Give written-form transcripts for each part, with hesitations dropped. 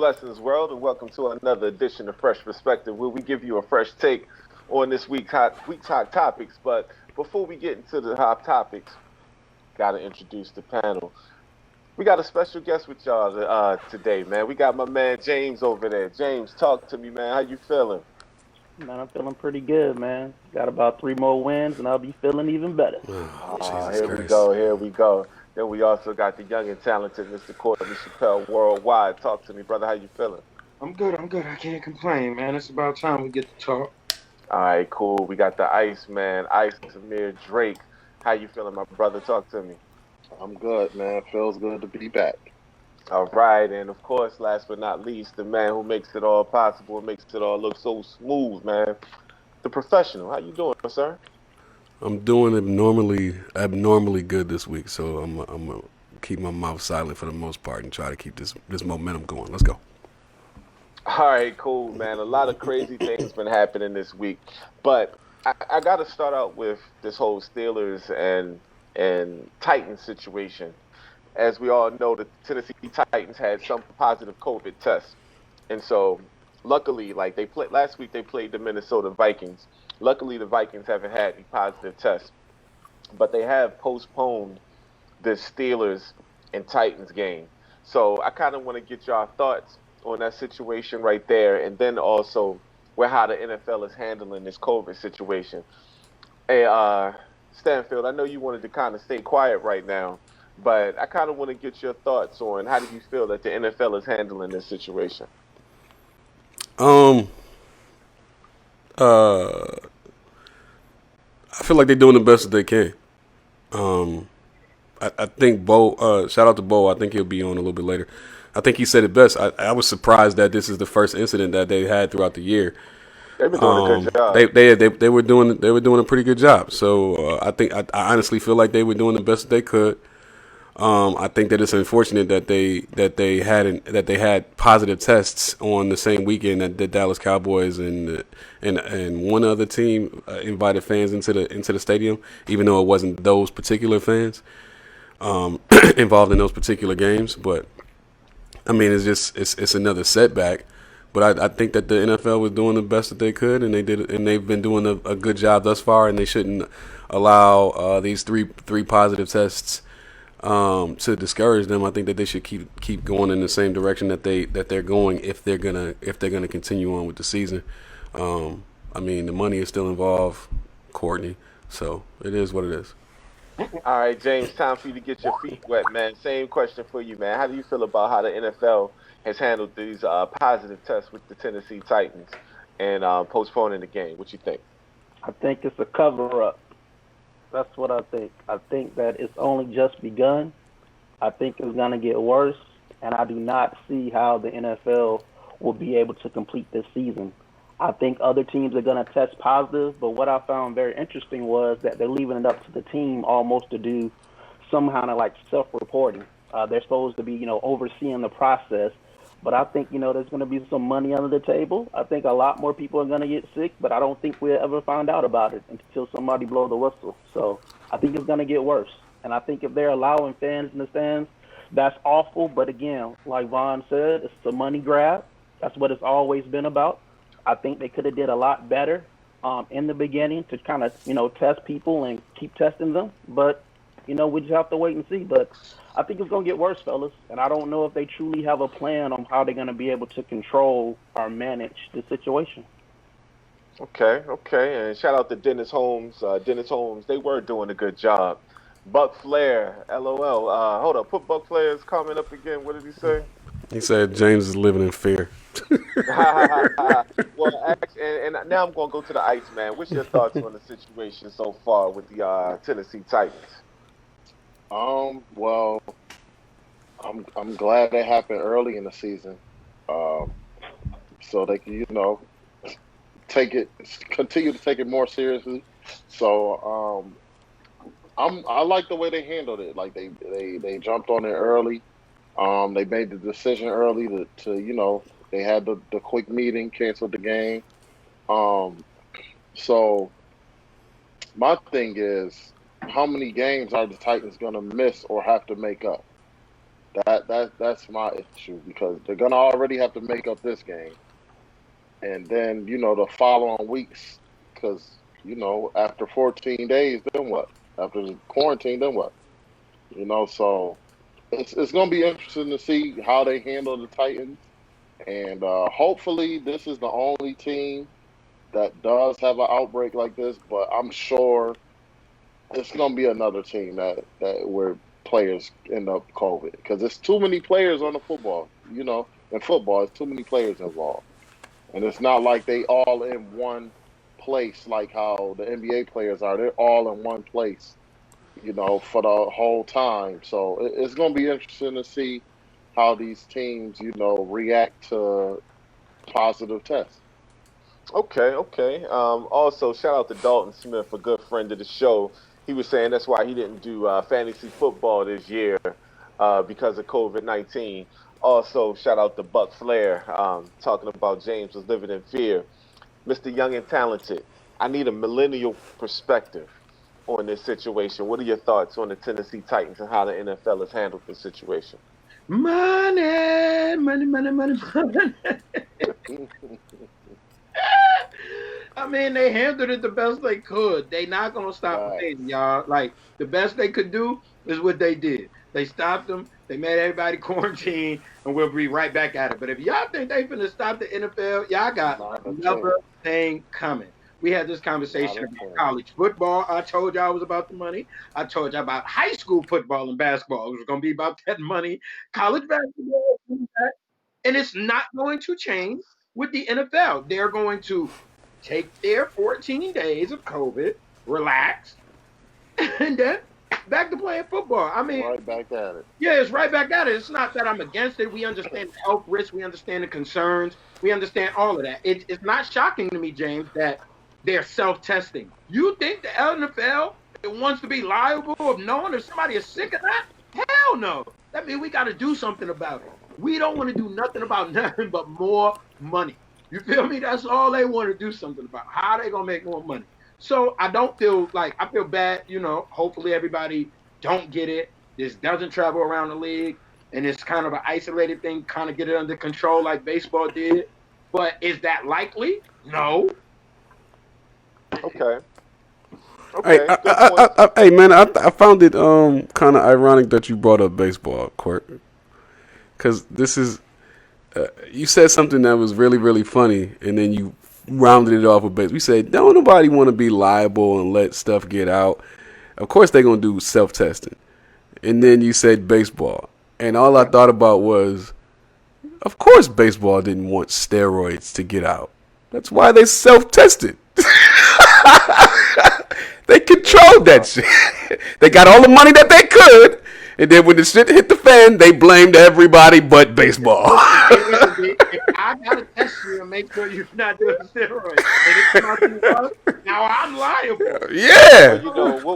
blessings, world, and welcome to another edition of Fresh Perspective, where we give you a fresh take on this week's hot topics. But before we get into the hot topics, gotta introduce the panel. We got a special guest with y'all today, man. We got my man James over there. James, talk to me, man. How you feeling? Man, I'm feeling pretty good, man. Got about three more wins, and I'll be feeling even better. Oh, Jesus Here we Christ. go. Here we go. Then we also got the young and talented Mr. Courtney Chappelle Worldwide. Talk to me, brother. How you feeling? I'm good. I'm good. I can't complain, man. It's about time we get to talk. All right, cool. We got the Ice Man, Ice Samir Drake. How you feeling, my brother? Talk to me. I'm good, man. Feels good to be back. All right, and of course, last but not least, the man who makes it all possible and makes it all look so smooth, man. The professional. How you doing, sir? I'm doing abnormally good this week, so I'm gonna keep my mouth silent for the most part and try to keep this momentum going. Let's go. All right, cool, man. A lot of crazy things been happening this week, but I got to start out with this whole Steelers and Titans situation. As we all know, the Tennessee Titans had some positive COVID tests, and so luckily, like they played last week, they played the Minnesota Vikings. Luckily, the Vikings haven't had any positive tests, but they have postponed the Steelers and Titans game. So I kind of want to get your thoughts on that situation right there, and then also where how the NFL is handling this COVID situation. Hey, Stanfield, I know you wanted to kind of stay quiet right now, but I kind of want to get your thoughts on how do you feel that the NFL is handling this situation? Um, uh, I feel like they're doing the best that they can. Um, I think Bo. Shout out to Bo. I think he'll be on a little bit later. I think he said it best. I was surprised that this is the first incident that they had throughout the year. They've been doing a good They, job. they were doing a pretty good job. So I think I honestly feel like they were doing the best that they could. I think that it's unfortunate that they had positive tests on the same weekend that the Dallas Cowboys and one other team invited fans into the stadium, even though it wasn't those particular fans involved in those particular games. But I mean, it's another setback. But I think that the NFL was doing the best that they could, and they've been doing a good job thus far, and they shouldn't allow these three positive tests to discourage them. I think that they should keep going in the same direction that they're going if they're gonna continue on with the season. I mean, the money is still involved, Courtney. So it is what it is. All right, James, time for you to get your feet wet, man. Same question for you, man. How do you feel about how the NFL has handled these positive tests with the Tennessee Titans and postponing the game? What you think? I think it's a cover up. That's what I think. I think that it's only just begun. I think it's going to get worse, and I do not see how the NFL will be able to complete this season. I think other teams are going to test positive, but what I found very interesting was that they're leaving it up to the team almost to do some kind of like self-reporting. They're supposed to be, overseeing the process, but I think, there's going to be some money under the table. I think a lot more people are going to get sick, but I don't think we'll ever find out about it until somebody blow the whistle. So I think it's going to get worse. And I think if they're allowing fans in the stands, that's awful. But again, like Vaughn said, it's a money grab. That's what it's always been about. I think they could have did a lot better in the beginning to kind of, test people and keep testing them. But, we just have to wait and see. But I think it's going to get worse, fellas. And I don't know if they truly have a plan on how they're going to be able to control or manage the situation. Okay, okay. And shout out to Dennis Holmes. Dennis Holmes, they were doing a good job. Buck Flair, LOL. Hold up, put Buck Flair's comment up again. What did he say? He said James is living in fear. Well, actually, and now I'm going to go to the Ice Man. What's your thoughts on the situation so far with the Tennessee Titans? Well, I'm glad that happened early in the season, um, so they can, take it, continue to take it more seriously. So, I like the way they handled it. Like they jumped on it early. They made the decision early to they had the quick meeting, canceled the game. Um, so my thing is, how many games are the Titans gonna miss or have to make up? That's my issue because they're gonna already have to make up this game, and then the following weeks, because after 14 days, then what? After the quarantine, then what? So it's gonna be interesting to see how they handle the Titans, and hopefully this is the only team that does have an outbreak like this. But I'm sure it's gonna be another team that where players end up COVID because there's too many players on the football. In football, it's too many players involved, and it's not like they all in one place like how the NBA players are. They're all in one place, for the whole time. So it's gonna be interesting to see how these teams, react to positive tests. Okay, okay. Also, shout out to Dalton Smith, a good friend of the show. He was saying that's why he didn't do fantasy football this year because of COVID-19. Also, shout out to Buck Flair, talking about James was living in fear. Mr. Young and Talented, I need a millennial perspective on this situation. What are your thoughts on the Tennessee Titans and how the NFL has handled this situation? Money, money, money, money, money. I mean, they handled it the best they could. They not gonna stop Right. playing, y'all. Like the best they could do is what they did. They stopped them. They made everybody quarantine, and we'll be right back at it. But if y'all think they finna stop the NFL, y'all got Not a another chance. thing coming. We had this Not conversation a about chance. college football. I told y'all it was about the money. I told y'all about high school football and basketball. It was gonna be about that money. College basketball, and it's not going to change with the NFL. They're going to take their 14 days of COVID, relax, and then back to playing football. I mean, Right back at it. yeah, it's right back at it. It's not that I'm against it. We understand the health risks, we understand the concerns, we understand all of that. It's not shocking to me, James, that they're self-testing. You think the NFL wants to be liable of knowing if somebody is sick or not? Hell no. That means we got to do something about it. We don't want to do nothing about nothing but more money. You feel me? That's all they want to do something about. How are they gonna make more money? So I don't feel like I feel bad. Hopefully everybody don't get it. This doesn't travel around the league, and it's kind of an isolated thing. Kind of get it under control like baseball did. But is that likely? No. Okay, Hey, okay, good points. hey, man, I found it kind of ironic that you brought up baseball, Court, because this is you said something that was really really funny, and then you rounded it off with baseball. We said don't nobody want to be liable and let stuff get out. Of course they're gonna do self testing, and then you said baseball, and all I thought about was, of course baseball didn't want steroids to get out. That's why they self tested. They controlled that Exactly. shit. They got all the money that they could, and then when the shit hit the fan, they blamed everybody but baseball. Hey, listen, B, if I gotta test you and make sure you're not doing steroids, and it come out you was, now I'm liable. Well, Yeah,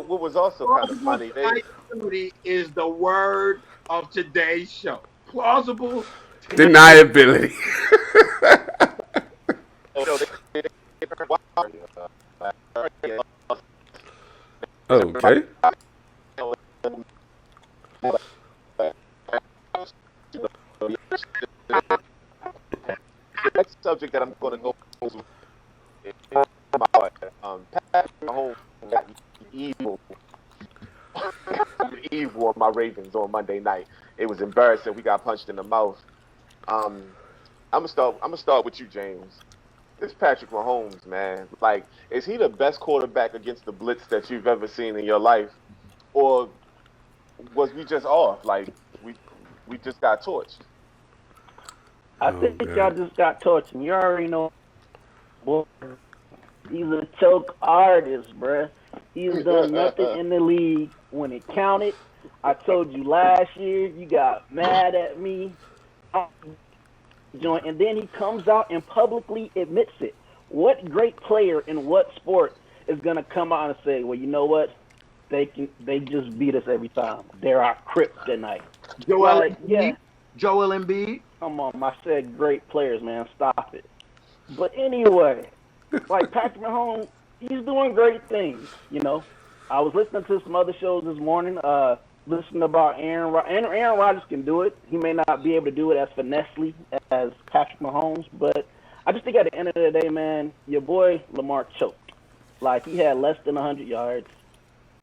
what was also kind of Plausible funny, deniability is the word of today's show. Plausible deniability. deniability. they Okay. the next subject that I'm going to go to is my heart. Patrick Mahomes got evil, evil on my Ravens on Monday night. It was embarrassing. We got punched in the mouth. Um, I'm gonna start. I'm gonna start with you, James. This Patrick Mahomes, man. Like, is he the best quarterback against the blitz that you've ever seen in your life, or was we just off? Like, we we just got torched. I Oh think y'all god. just got torched, and you already know. Boy, he's a choke artist, bruh. He's done nothing in the league when it counted. I told you last year, you got mad at me, and then he comes out and publicly admits it. What great player in what sport is gonna come out and say, "Well, you know what? They just beat us every time. They're our kryptonite." Joel Like, Embiid. yeah, Joel Embiid. come on, I said great players, man. Stop it. But anyway, like Patrick Mahomes, he's doing great things. I was listening to some other shows this morning. Listen about Aaron Rodgers can do it. He may not be able to do it as finessely as Patrick Mahomes, but I just think at the end of the day, man, your boy Lamar choked. Like he had less than 100 yards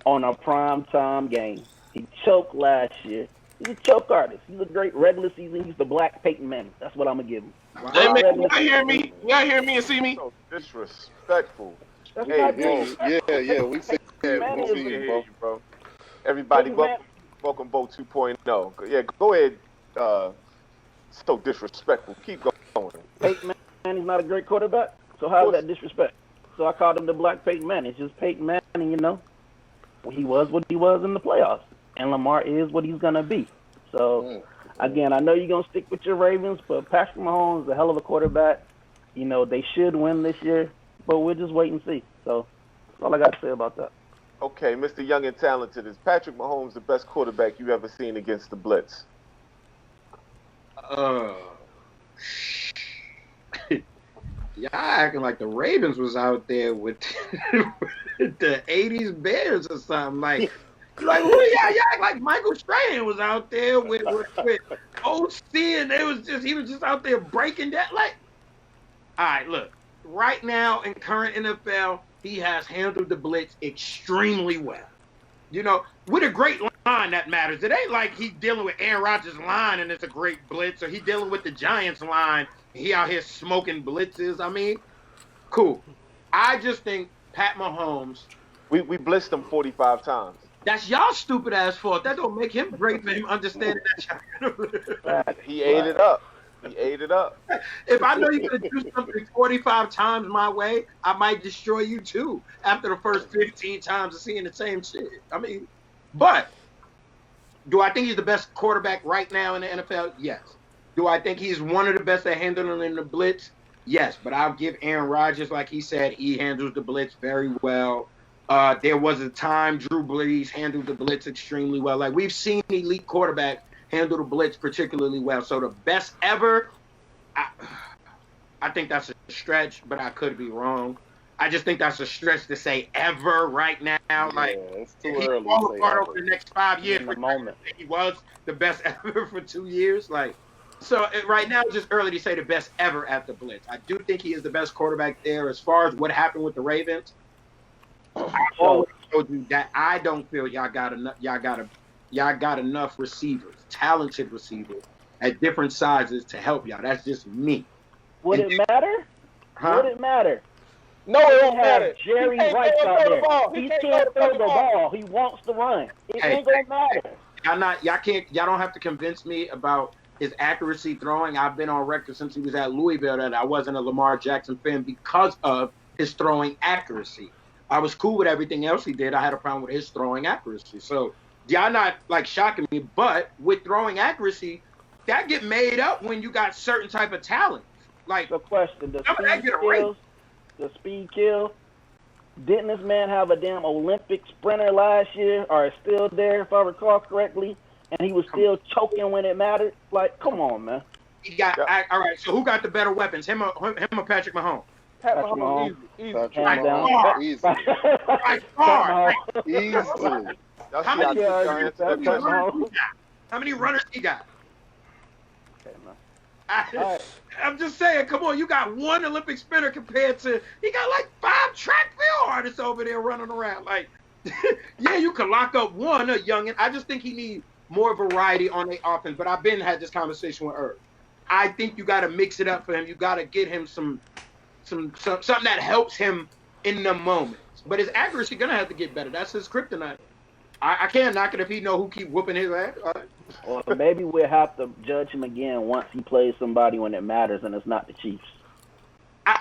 on a prime time game. He choked last year. He's a choke artist. He's a great regular season. He's the black Peyton Manning. That's what I'm gonna give him. Hey Wow. man, y'all hear me? Y'all hear me and see me? So disrespectful. That's Hey, not bro. Yeah, we see Yeah, Man we is- see you, bro. Everybody, Peyton welcome, Bo 2.0. Yeah, go ahead. So disrespectful. Keep going. Peyton Manning's not a great quarterback. So how's that disrespect? So I called him the black Peyton Manning. It's just Peyton Manning, you know. He was what he was in the playoffs, and Lamar is what he's gonna be. So again, I know you're gonna stick with your Ravens, but Patrick Mahomes is a hell of a quarterback. You know they should win this year, but we'll just wait and see. So that's all I got to say about that. Okay, Mr. Young and Talented, is Patrick Mahomes the best quarterback you've ever seen against the blitz? Y'all acting like the Ravens was out there with the '80s Bears or something. Like who y'all act like Michael Strahan was out there with OC, and he was just out there breaking that. Like, all right, look, right now in current NFL, he has handled the blitz extremely well. You know, with a great line that matters. It ain't like he's dealing with Aaron Rodgers' line and it's a great blitz, or he dealing with the Giants' line. He out here smoking blitzes. I mean, cool. I just think Pat Mahomes. We blitzed him 45 times. That's y'all stupid ass fault. That don't make him great for him understanding that. He ate it up. He ate it up. If I know you're gonna do something 45 times my way, I might destroy you too after the first 15 times of seeing the same shit. I mean, but do I think he's the best quarterback right now in the NFL? Yes. Do I think he's one of the best at handling the blitz? Yes, but I'll give Aaron Rodgers, like he said, he handles the blitz very well. There was a time Drew Brees handled the blitz extremely well. Like we've seen elite quarterbacks handle the blitz particularly well. So the best ever, I think that's a stretch, but I could be wrong. I just think that's a stretch to say ever right now. Like it's too if he early fall to say apart ever. over the next 5 years, In the moment. he was the best ever for 2 years. Like, so right now it's just early to say the best ever at the blitz. I do think he is the best quarterback there. As far as what happened with the Ravens, I always told you that I don't feel y'all got enough receivers, talented receivers at different sizes to help y'all. That's just me. Would it matter? Huh? Would it matter? No, it They don't have matter. Jerry He can't Rice throw out the there. ball. He can't can't throw throw the ball. He wants to run. It Hey, ain't gonna matter. Y'all don't have to convince me about his accuracy throwing. I've been on record since he was at Louisville that I wasn't a Lamar Jackson fan because of his throwing accuracy. I was cool with everything else he did. I had a problem with his throwing accuracy. So y'all not like shocking me, but with throwing accuracy, that get made up when you got certain type of talent. Like The question: the Some of that speed get a rate. kills. The speed kill. Didn't this man have a damn Olympic sprinter last year, or is still there, if I recall correctly? And he was still choking when it mattered. Like, come on, man. he got all right. So who got the better weapons? Him or Patrick Mahomes? Pat Patrick Mahomes, easy. Patrick Hands down. Mahomes, easily. By far. Easily. Y'all How see many- how y'all answer that Patrick question? Mahomes. How many runners he got? Okay, man. All right. I'm just saying, come on, you got one Olympic sprinter compared to he got like 5 track field artists over there running around. Like, yeah, you can lock up one, a youngin. I just think he needs more variety on the offense. But I've been had this conversation with Irv. I think you got to mix it up for him. You got to get him some something that helps him in the moments. But his accuracy gonna have to get better. That's his kryptonite. I can't knock it if he know who keep whooping his ass. All right. Or maybe we'll have to judge him again once he plays somebody when it matters, and it's not the Chiefs.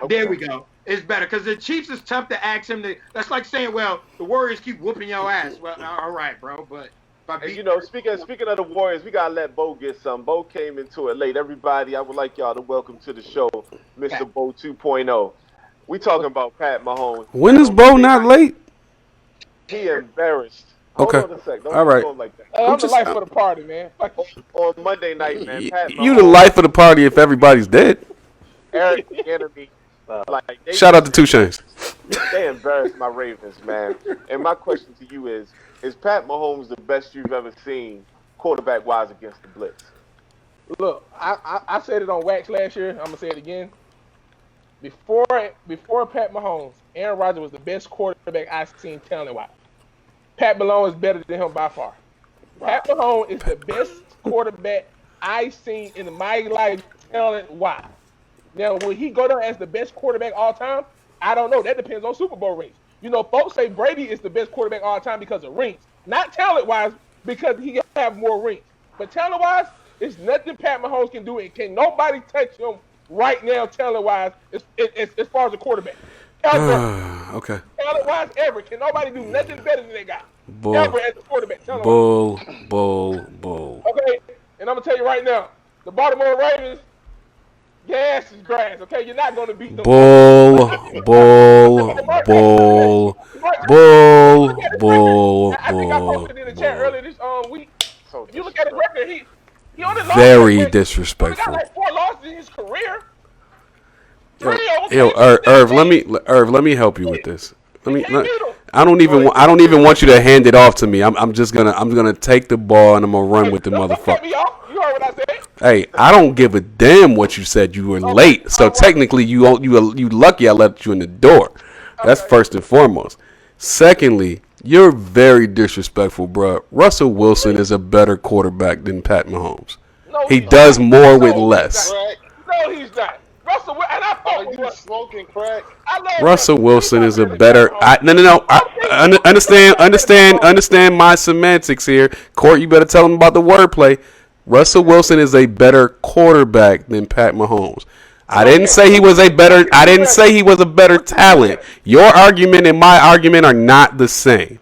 There we go. It's better because the Chiefs is tough to ask him to. That's like saying, well, the Warriors keep whooping your ass. Well, all right, bro, but if I And beat you know, speaking of the Warriors, we gotta let Bo get some. Bo came into it late. Everybody, I would like y'all to welcome to the show, Mr. Bo 2.0. We talking about Pat Mahomes. When is Bo not late? He embarrassed. Okay. Hold on a sec. Don't All right. go like that. Hey, I'm the just- life of the party, man. On Monday night, man, Pat You the Mahomes, life of the party if everybody's dead. Eric the enemy. Like Shout out to Two Chainz. They embarrassed my Ravens, man. And my question to you is, Is Pat Mahomes the best you've ever seen quarterback wise against the blitz? Look, I said it on Wax last year. I'm gonna say it again. Before Pat Mahomes, Aaron Rodgers was the best quarterback I've seen talent wise. Pat Malone is better than him by far. Pat Mahomes is the best quarterback I've seen in my life talent wise. Now, will he go down as the best quarterback all time? I don't know. That depends on Super Bowl rings. You know, folks say Brady is the best quarterback all time because of rings, not talent wise, because he have more rings. But talent wise, it's nothing Pat Mahomes can do, and can nobody touch him right now, talent wise, as far as a quarterback. Okay. Talent wise, ever. Can nobody do nothing better than that guy? Bull. Ever as a quarterback. Bull. Okay, and I'm gonna tell you right now, the Baltimore Ravens, gas is grass. Okay, you're not gonna beat them. Bull. I think I posted in the chat earlier this week. So If you look at his record, he only lost. Very He disrespectful. got like 4 losses in his career. Irv, let me help you with this. I don't even want you to hand it off to me. I'm gonna take the ball and I'm gonna run with the motherfucker. You heard what I said. Hey, I don't give a damn what you said. You were late, so technically you lucky I let you in the door. That's first and foremost. Secondly, you're very disrespectful, bro. Russell Wilson is a better quarterback than Pat Mahomes. He does more with less. No, he's not. Russell, and I Are you smoking crack? Russell Wilson is a better. No. Understand my semantics here. Court, you better tell him about the wordplay. Russell Wilson is a better quarterback than Pat Mahomes. I didn't say he was a better talent. Your argument and my argument are not the same.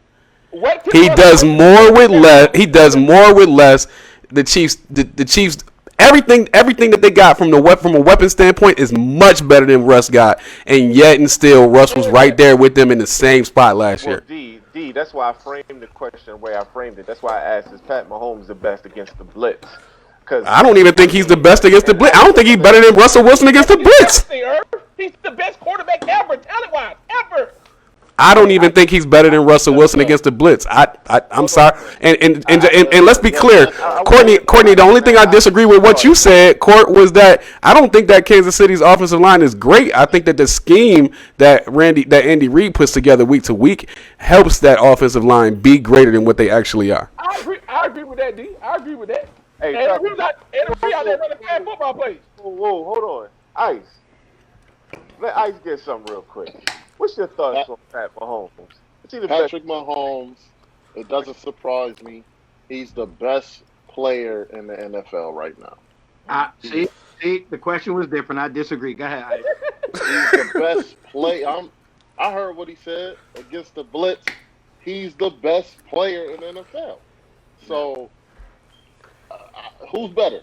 He does more with less. The Chiefs. Everything that they got from a weapon standpoint is much better than Russ got, and yet and still Russ was right there with them in the same spot last year. D, that's why I framed the question the way I framed it. That's why I asked, is Pat Mahomes the best against the blitz? Because I don't even think he's the best against the blitz. I don't think he's better than Russell Wilson against the blitz. He's the best quarterback ever, talent-wise, ever. I don't even think he's better than Russell Wilson against the blitz. I'm sorry, and let's be clear, Courtney. The only thing I disagree with what you said, Court, was that I don't think that Kansas City's offensive line is great. I think that the scheme that Andy Reid puts together week to week helps that offensive line be greater than what they actually are. I agree with that, D. I agree with that. Hey, and Reid out there running fast football plays. Whoa, hold on, Ice. Let Ice get something real quick. What's your thoughts on Pat Mahomes? Patrick Mahomes, it doesn't surprise me. He's the best player in the NFL right now. See, the question was different. I disagree. Go ahead, Ice. He's the best player. I heard what he said against the blitz. He's the best player in the NFL. So, who's better?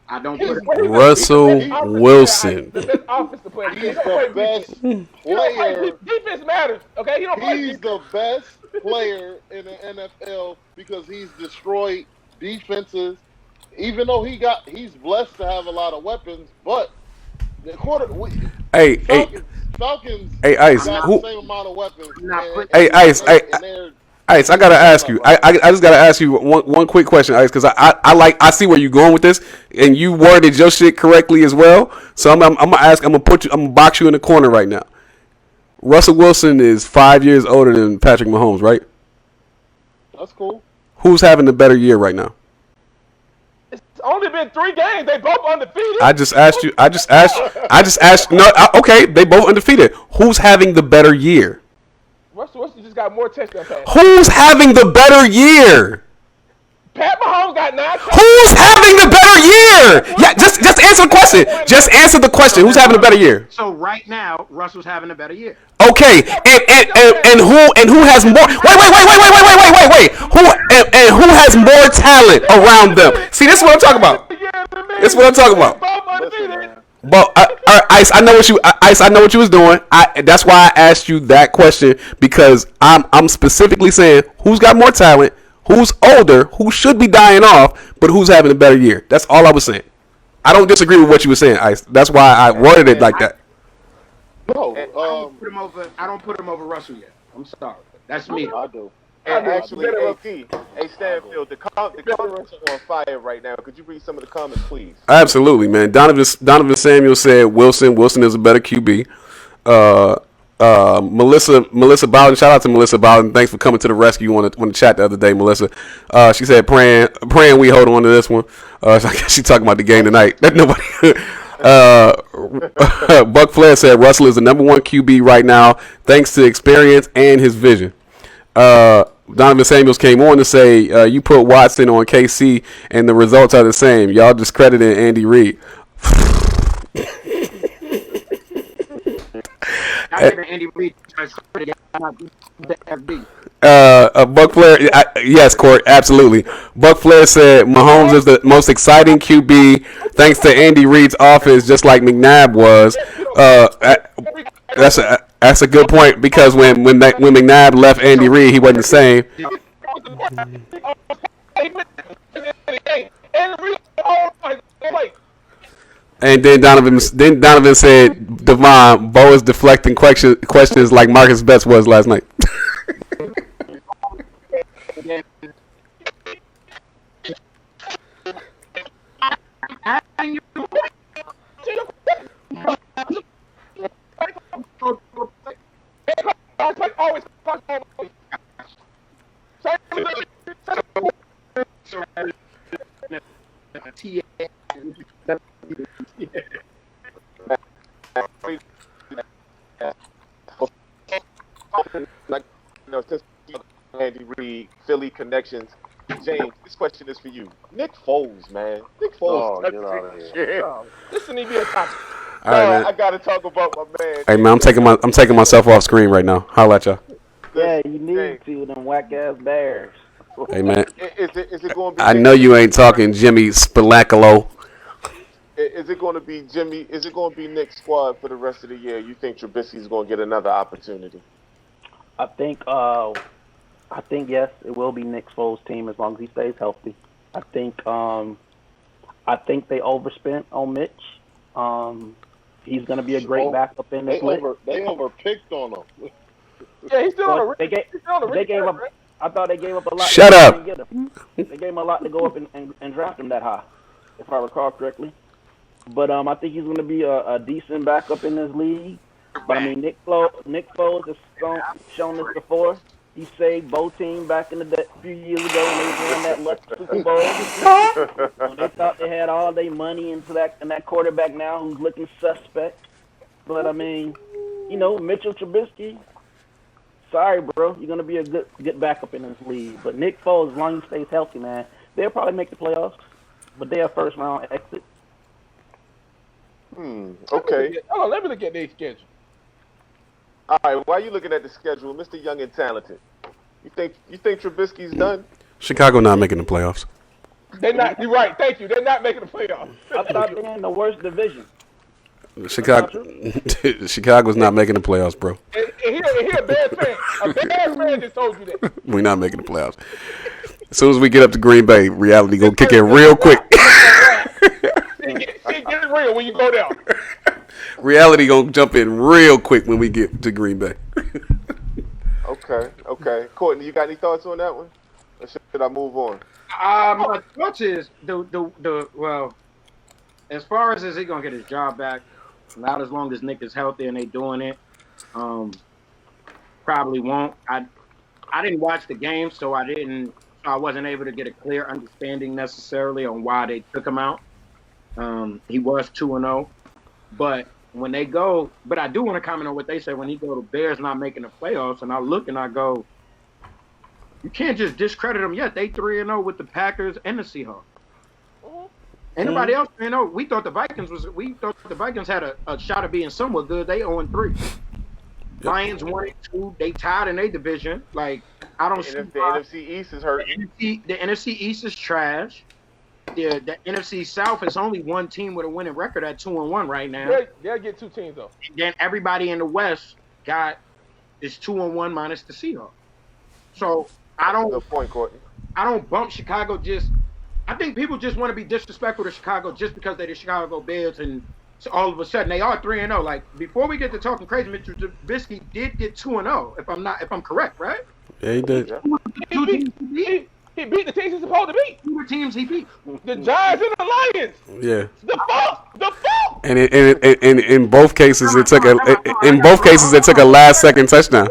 I don't put Russell Wilson. The best offensive player. He's the best player. Defense matters. Okay, He's the best player in the NFL because he's destroyed defenses. Even though he's blessed to have a lot of weapons, but the Falcons Ice, got the same amount of weapons. Ice, I gotta ask you. I just gotta ask you one quick question, Ice, because I see where you're going with this, and you worded your shit correctly as well. So I'm gonna box you in the corner right now. Russell Wilson is 5 years older than Patrick Mahomes, right? That's cool. Who's having the better year right now? It's only been 3 games. They both undefeated. I just asked. No, okay, they both undefeated. Who's having the better year? Russell Wilson just got more touchdown passes. Who's having the better year? Pat Mahomes got 9 touchdowns. Who's having the better year? Yeah, just answer the question. Just answer the question. Who's having a better year? So right now, Russell's having a better year. Okay, and who has more? Wait. Who has more talent around them? See, this is what I'm talking about. This is what I'm talking about. But Ice, I know what you was doing. That's why I asked you that question, because I'm specifically saying who's got more talent, who's older, who should be dying off, but who's having a better year. That's all I was saying. I don't disagree with what you were saying, Ice. That's why I worded it like that. No, I don't put him over Russell yet. I'm sorry. That's me. I do. And actually, better hey Stanfield, the comments are on fire right now. Could you read some of the comments, please? Absolutely, man. Donovan Samuel said Wilson. Wilson is a better QB. Melissa Bowden. Shout out to Melissa Bowden. Thanks for coming to the rescue on the chat the other day, Melissa. She said praying we hold on to this one. I guess she talking about the game tonight. That nobody. Buck Flair said Russell is the #1 QB right now, thanks to experience and his vision. Donovan Samuels came on to say, you put Watson on KC and the results are the same. Y'all discredited Andy Reid. Andy Reid Buck Flair, yes, Court, absolutely. Buck Flair said Mahomes is the most exciting QB thanks to Andy Reid's offense, just like McNabb was. That's a good point because when McNabb left Andy Reid, he wasn't the same. And then Donovan said, Devon, Bo is deflecting questions like Marcus Betts was last night. Since Andy Reid, Philly connections. James, this question is for you. Nick Foles, man. Nick Foles. Oh, get out of here. This need to be a topic. All right, man. I gotta talk about my man. Hey man, I'm taking myself off screen right now. Holla at y'all. Yeah, you need to, them whack ass Bears. Hey man, Is it going to be? I know you ain't talking Jimmy Spilacolo. Is it going to be Jimmy? Is it going to be Nick's squad for the rest of the year? You think Trubisky's going to get another opportunity? I think yes, it will be Nick Foles' team as long as he stays healthy. I think they overspent on Mitch. He's going to be a great backup in this league. They overpicked on him. Yeah, he's still on the They gave up. I thought they gave up a lot. Shut up. They gave him a lot to go up and draft him that high, if I recall correctly. But I think he's going to be a decent backup in this league. But I mean, Nick Foles has shown this before. He saved both teams back in the few years ago when they won that lucky Super Bowl. When they thought they had all their money into that quarterback now who's looking suspect. But I mean, Mitchell Trubisky. Sorry, bro. You're gonna be a good backup in this league. But Nick Foles, as long as he stays healthy, man, they'll probably make the playoffs. But they're a first round exit. Okay. Let me look at their schedule. All right. While you looking at the schedule, Mr. Young and Talented, you think Trubisky's done? Chicago not making the playoffs. They're not. You're right. Thank you. They're not making the playoffs. I thought they were in the worst division. Chicago's not making the playoffs, bro. And he a bad fan. A bad fan just told you that. We're not making the playoffs. As soon as we get up to Green Bay, reality gonna kick in real quick. Get it real when you go down. Reality gonna jump in real quick when we get to Green Bay. Okay. Courtney, you got any thoughts on that one? Or should I move on? My thoughts is well, as far as is he gonna get his job back? Not as long as Nick is healthy and they doing it. Probably won't. I didn't watch the game, so I wasn't able to get a clear understanding necessarily on why they took him out. He was 2-0, but when they go, but I do want to comment on what they say when he go to Bears not making the playoffs, and I look and I go, you can't just discredit them yet. They 3-0 with the Packers and the Seahawks. Anybody else, we thought the Vikings had a shot of being somewhat good. They 0-3. Lions 1-2. They tied in their division. Like, I don't see the NFC East is hurting. The NFC East is trash. The NFC South is only one team with a winning record at 2-1 right now. They'll get two teams though. Then everybody in the West is 2-1 minus the Seahawks. So I don't. Good point, Courtney. I don't bump Chicago just. I think people just want to be disrespectful to Chicago just because they're the Chicago Bears, and so all of a sudden they are 3-0. Like, before we get to talking crazy, Mr. Trubisky did get 2-0. If I'm correct, right? Yeah, he did. Two teams he beat. He beat the teams he's supposed to beat. Two teams he beat. The Giants and the Lions. Yeah. The fuck. And in both cases it took a last second touchdown.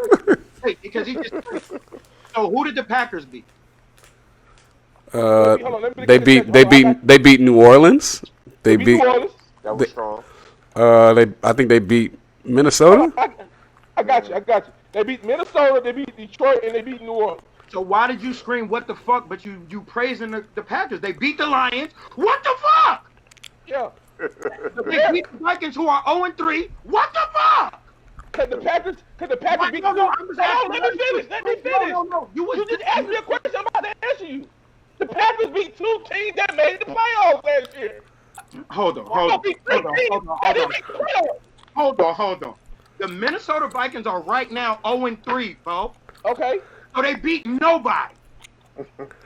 Wait, because he just. So who did the Packers beat? They beat New Orleans. They beat New Orleans. That was strong. I think they beat Minnesota. I got you. They beat Minnesota, they beat Detroit, and they beat New Orleans. So why did you scream what the fuck? But you praising the Packers? They beat the Lions. What the fuck? Yeah. They beat the Vikings, who are 0-3. What the fuck? Cause the Packers beat. No, I'm just asking. Let me finish. No. You just asked me a question. I'm about to answer you. The Packers beat two teams that made the playoffs last year. Hold on. The Minnesota Vikings are right now 0-3, bro. Okay. So they beat nobody.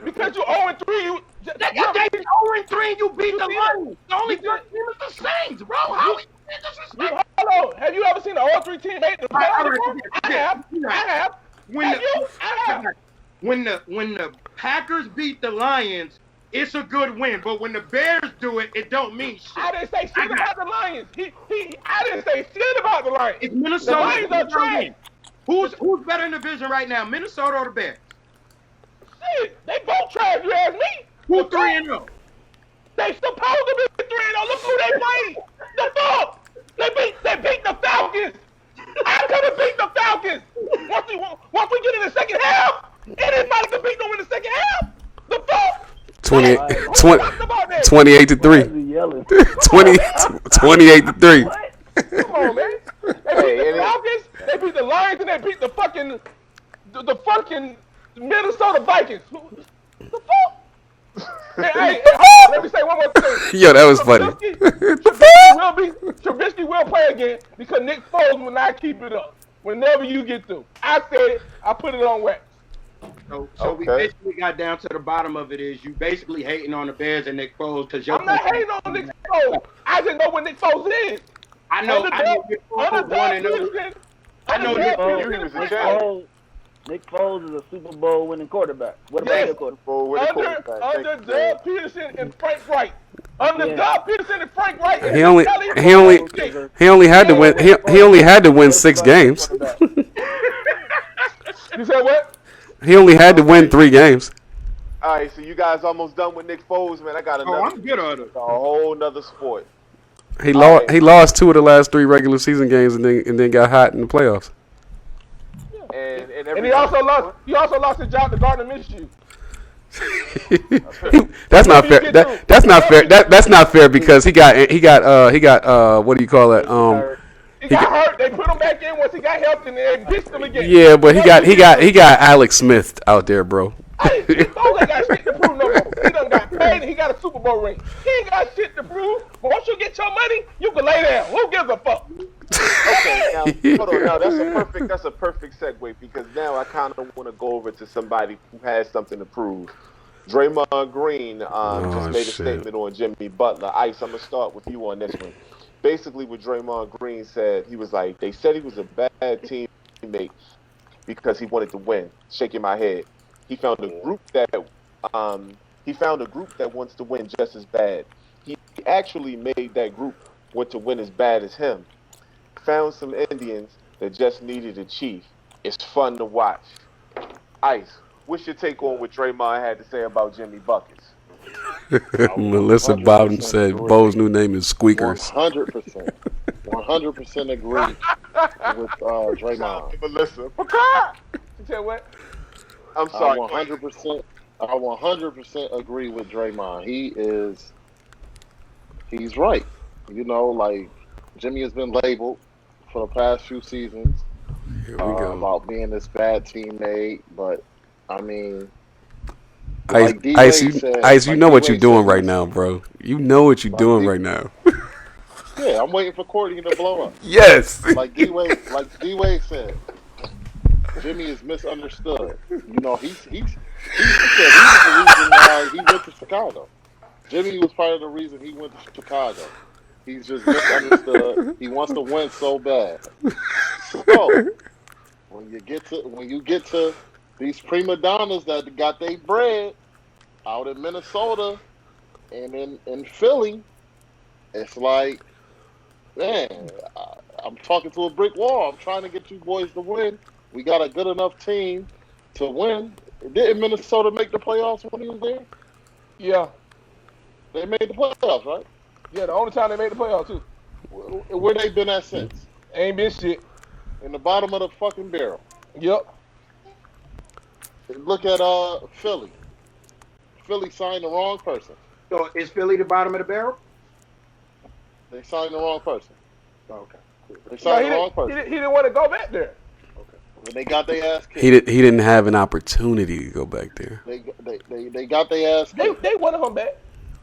Because you're 0-3, They 0-3 and you beat the Lions. The only good team is the Saints, bro. How is that disrespectful? Hold on. Have you ever seen an 0-3 team make the playoffs? I have. When the Packers beat the Lions, it's a good win. But when the Bears do it, it don't mean shit. I didn't say shit about the Lions. I didn't say shit about the Lions. It's Minnesota. The Lions are trash. Who's better in the division right now, Minnesota or the Bears? Shit, they both trash. You ask me. Who 3-0? They supposed to be 3-0. Look who they played. The fuck. They beat the Falcons. I could have beat the Falcons. Once we get in the second half, anybody can beat them in the second half. The fuck. 28 to 3. 28 to 3. Come on, man. They beat the Falcons. They beat the Lions, and they beat the fucking Minnesota Vikings. The fuck? Hey, let me say one more thing. Yo, that was funny. Trubisky will play again because Nick Foles will not keep it up. Whenever you get through, I said it. I put it on wax. So we basically got down to the bottom of it. Is you basically hating on the Bears and Nick Foles because I'm not hating on Nick Foles. I just know what Nick Foles is. I know Nick Foles Nick Foles is a Super Bowl winning quarterback. What about your quarterback? Under Doug Peterson and Frank Wright. Under Doug Peterson and Frank Wright. He only had to win 6 games. You said what? He only had to win 3 games. All right, so you guys almost done with Nick Foles, man. I got another. I'm good at it. A whole nother sport. He lost 2 of the last 3 regular season games and then got hot in the playoffs. And he also lost. He also lost his job to Gardner Minshew. That's not fair. That's not fair. That's not fair because he got what do you call it? He got hurt. They put him back in once he got healthy and they ditched him again. Yeah, but he got Alex Smith out there, bro. Nick Foles ain't got shit to prove no more. He done got paid and he got a Super Bowl ring. He ain't got shit to prove. But once you get your money, you can lay down. Who gives a fuck? Okay, now hold on. Now that's a perfect segue because now I kind of want to go over to somebody who has something to prove. Draymond Green just made a statement on Jimmy Butler. Ice, I'm gonna start with you on this one. Basically, what Draymond Green said, he was like, they said he was a bad teammate because he wanted to win. Shaking my head. He found a group that wants to win just as bad. He actually made that group want to win as bad as him. Found some Indians that just needed a chief. It's fun to watch. Ice, what's your take on what Draymond had to say about Jimmy Buckets? Melissa Bowden said Bo's new name is Squeakers. 100%. 100% agree with Draymond. Melissa. You said what? I'm sorry. I 100% agree with Draymond. He's right. You know, like Jimmy has been labeled for the past few seasons about being this bad teammate, but I mean, Ice, you know what you're doing right now, bro. You know what you're doing right now. Yeah, I'm waiting for Courtney to blow up. Yes. Like D-Wade said, Jimmy is misunderstood. You know, he said he was the reason why he went to Chicago. Jimmy was part of the reason he went to Chicago. He's just misunderstood. He wants to win so bad. So when you get to these prima donnas that got their bread out in Minnesota and in Philly, it's like, man, I'm talking to a brick wall. I'm trying to get you boys to win. We got a good enough team to win. Didn't Minnesota make the playoffs when he was there? Yeah. They made the playoffs, right? Yeah, the only time they made the playoffs, too. Where they been at since? Ain't been shit. In the bottom of the fucking barrel. Yep. Look at Philly. Philly signed the wrong person. So is Philly the bottom of the barrel? They signed the wrong person. Okay. They signed the wrong He person. didn't want to go back there. When they got their ass kicked. He didn't have an opportunity to go back there. They got their ass kicked. They wanted him back.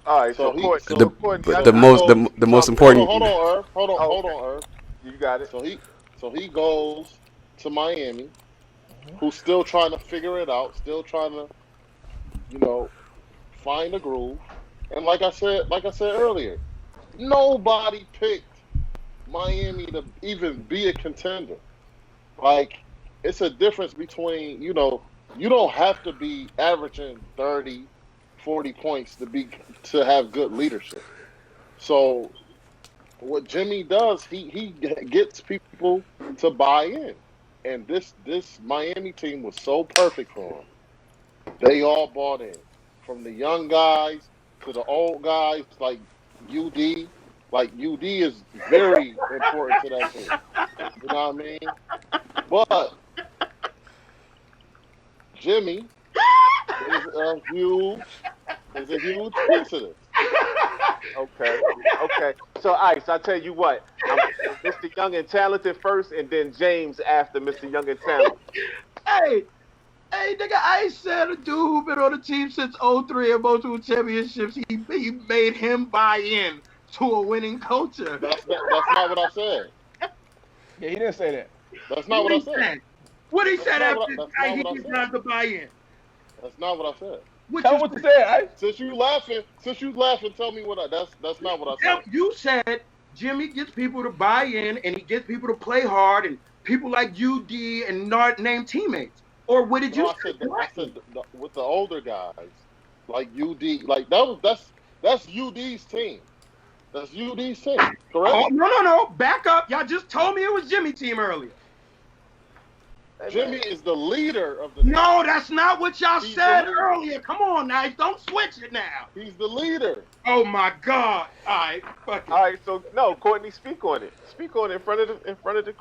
All right, so The Courtney, most important. Hold on, Irv. Hold on, Irv. you got it. So he goes to Miami, who's still trying to figure it out, still trying to, find a groove. And like I said earlier, nobody picked Miami to even be a contender. Like, it's a difference between, you don't have to be averaging 30, 40 points to have good leadership. So what Jimmy does, he gets people to buy in. And this Miami team was so perfect for him. They all bought in. From the young guys to the old guys like UD. Like, UD is very important to that team. You know what I mean? But Jimmy is a huge piece of this. Okay. So, Ice, I tell you what, I'm Mr. Young and Talented first, and then James after Mr. Young and Talented. Hey, nigga, I said a dude who been on the team since '03 and multiple championships. He made him buy in to a winning culture. That's not what I said. Yeah, he didn't say that. That's not what I said. What he said after he what I did said. not to buy in. That's not what I said. Tell him what you said, Ice. Since you laughing, tell me what that's not what I said. You said Jimmy gets people to buy in and he gets people to play hard and people like UD and not name teammates. Or what did you say? I said with the older guys, like UD, like that's UD's team. That's UD's team, correct? Oh, no. Back up. Y'all just told me it was Jimmy's team earlier. Jimmy is the leader of the team. No, that's not what y'all said earlier. Come on now. Don't switch it now. He's the leader. Oh, my God. All right. Fuck it. All right, so, no, Courtney, speak on it. Speak on it in front of the crew. In front of the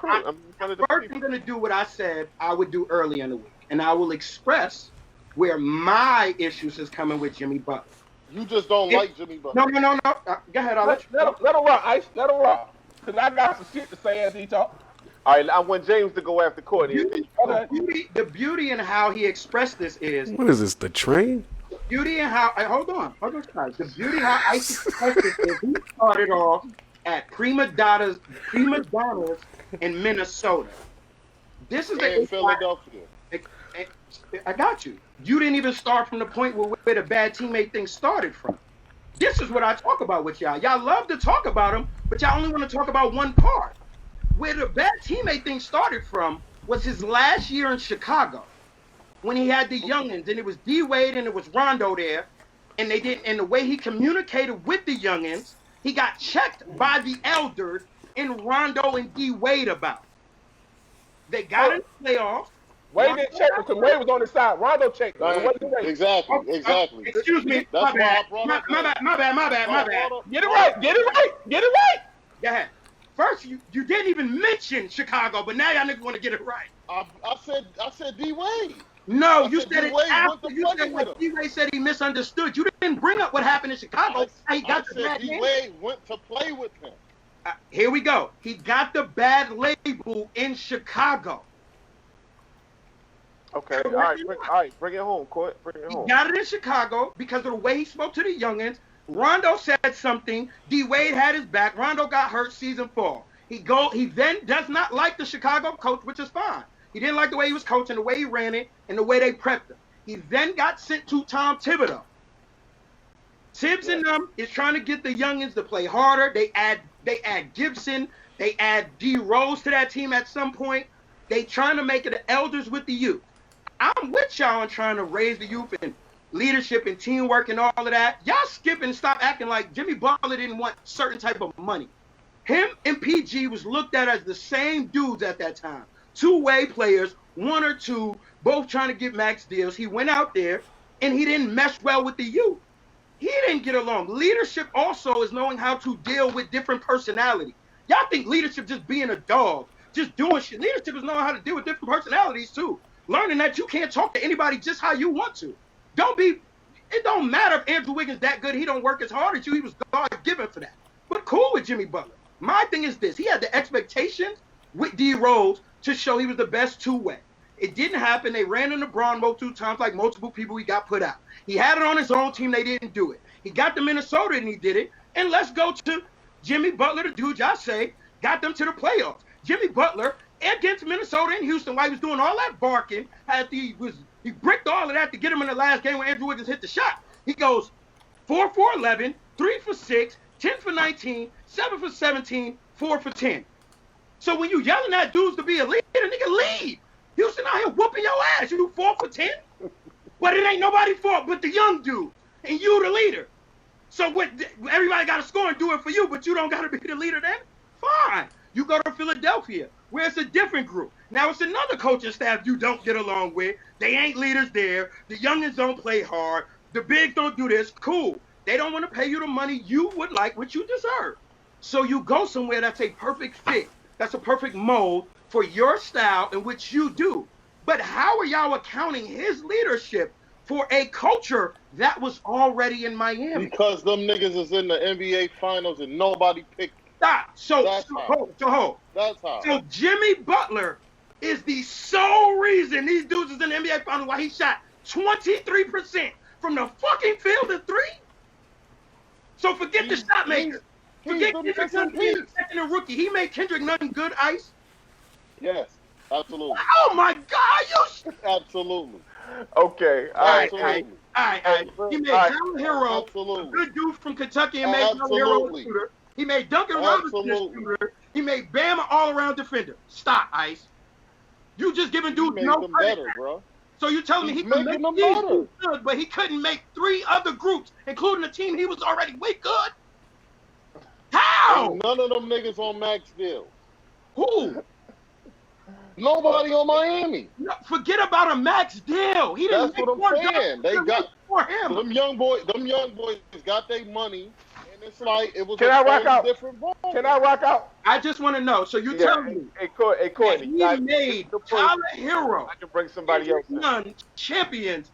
First, people. I'm going to do what I said I would do early in the week. And I will express where my issues is coming with Jimmy Butler. You just don't like Jimmy Butler. No. Go ahead, I'll let you. Let him rock, Ice. Let him rock. Because I got some shit to say as he talk. All right, I want James to go after Courtney. The beauty in how he expressed this is What is this? The train? beauty in how hold on, guys. The beauty how Ice expressed this is he started off at prima donnas in Minnesota. This is In Philadelphia. I got you. You didn't even start from the point where the bad teammate thing started from. This is what I talk about with y'all. Y'all love to talk about him, but y'all only want to talk about one part. Where the bad teammate thing started from was his last year in Chicago, when he had the youngins, and it was D Wade and it was Rondo there, and they didn't. And the way he communicated with the youngins, he got checked by the elders in Rondo and D Wade about. They got in the playoffs. Wade didn't check him because Wade was on his side. Rondo checked him. Exactly. Excuse me. That's My why I bad. brought up My bad. Get it right. Go ahead. First, you didn't even mention Chicago, but now y'all niggas want to get it right. I said D Wade. No, you said said it D-Wade after. went to You play said with what him. D-Wade said he misunderstood. You didn't bring up what happened in Chicago. He got the said bad D name. Wade went to play with him. Here we go. He got the bad label in Chicago. Okay, all right, bring it home, Court. Bring it He home. got it in Chicago because of the way he spoke to the youngins. Rondo said something. D Wade had his back. Rondo got hurt season 4. He then does not like the Chicago coach, which is fine. He didn't like the way he was coaching, the way he ran it, and the way they prepped him. He then got sent to Tom Thibodeau. Tibbs and them is trying to get the youngins to play harder. They add Gibson. They add D Rose to that team at some point. They trying to make it the elders with the youth. I'm with y'all on trying to raise the youth and leadership and teamwork and all of that. Y'all skip and stop acting like Jimmy Butler didn't want certain type of money. Him and PG was looked at as the same dudes at that time. Two-way players, one or two, both trying to get max deals. He went out there and he didn't mesh well with the youth. He didn't get along. Leadership also is knowing how to deal with different personalities. Y'all think leadership just being a dog, just doing shit. Leadership is knowing how to deal with different personalities too. Learning that you can't talk to anybody just how you want to. It don't matter if Andrew Wiggins that good, he don't work as hard as you. He was God-given for that. But cool with Jimmy Butler. My thing is this. He had the expectations with D Rose to show he was the best two-way. It didn't happen. They ran into Braun multiple times like multiple people he got put out. He had it on his own team. They didn't do it. He got to Minnesota and he did it. And let's go to Jimmy Butler, the dude y'all say, got them to the playoffs. Jimmy Butler against Minnesota and Houston while he was doing all that barking, he bricked all of that to get him in the last game when Andrew Wiggins hit the shot. He goes 4 for 11, 3 for 6, 10 for 19, 7 for 17, 4 for 10. So when you yelling at dudes to be a leader, nigga, lead. Houston out here whooping your ass. You do 4 for 10? But it ain't nobody's fault but the young dude. And you the leader. So what? Everybody got to score and do it for you, but you don't got to be the leader then? Fine. You go to Philadelphia, where it's a different group. Now it's another coaching staff you don't get along with. They ain't leaders there. The youngins don't play hard. The bigs don't do this. Cool. They don't want to pay you the money you would like, what you deserve. So you go somewhere that's a perfect fit. That's a perfect mold for your style and what you do. But how are y'all accounting his leadership for a culture that was already in Miami? Because them niggas is in the NBA Finals and nobody picked. Stop. That's how. So Jimmy Butler is the sole reason these dudes is in the NBA Finals why he shot 23% from the fucking field at 3. So forget the shot maker. Forget Kendrick Nunn being the second rookie. He made Kendrick Nunn good ice. Yes, absolutely. Oh my God, Absolutely. Okay. All right. He made Tyler Hero a good dude from Kentucky and made Tyler Hero a shooter. He made Duncan Robinson a shooter. He made Bam an all-around defender. Stop, Ice. You just giving dudes no credit, better, bro. So you telling me he could make them better, good, but he couldn't make 3 other groups, including the team he was already with, good? How? Ain't none of them niggas on max deal. Who? Nobody on Miami. No, forget about a max deal. He didn't. That's what I'm saying. They got for him. Them young boys got their money, and it's like it was Can I rock out? Different ball. Can I rock out? I just want to know. So you tell me. Hey, Courtney. He made Tyler Hero. I can bring somebody else in. None champions,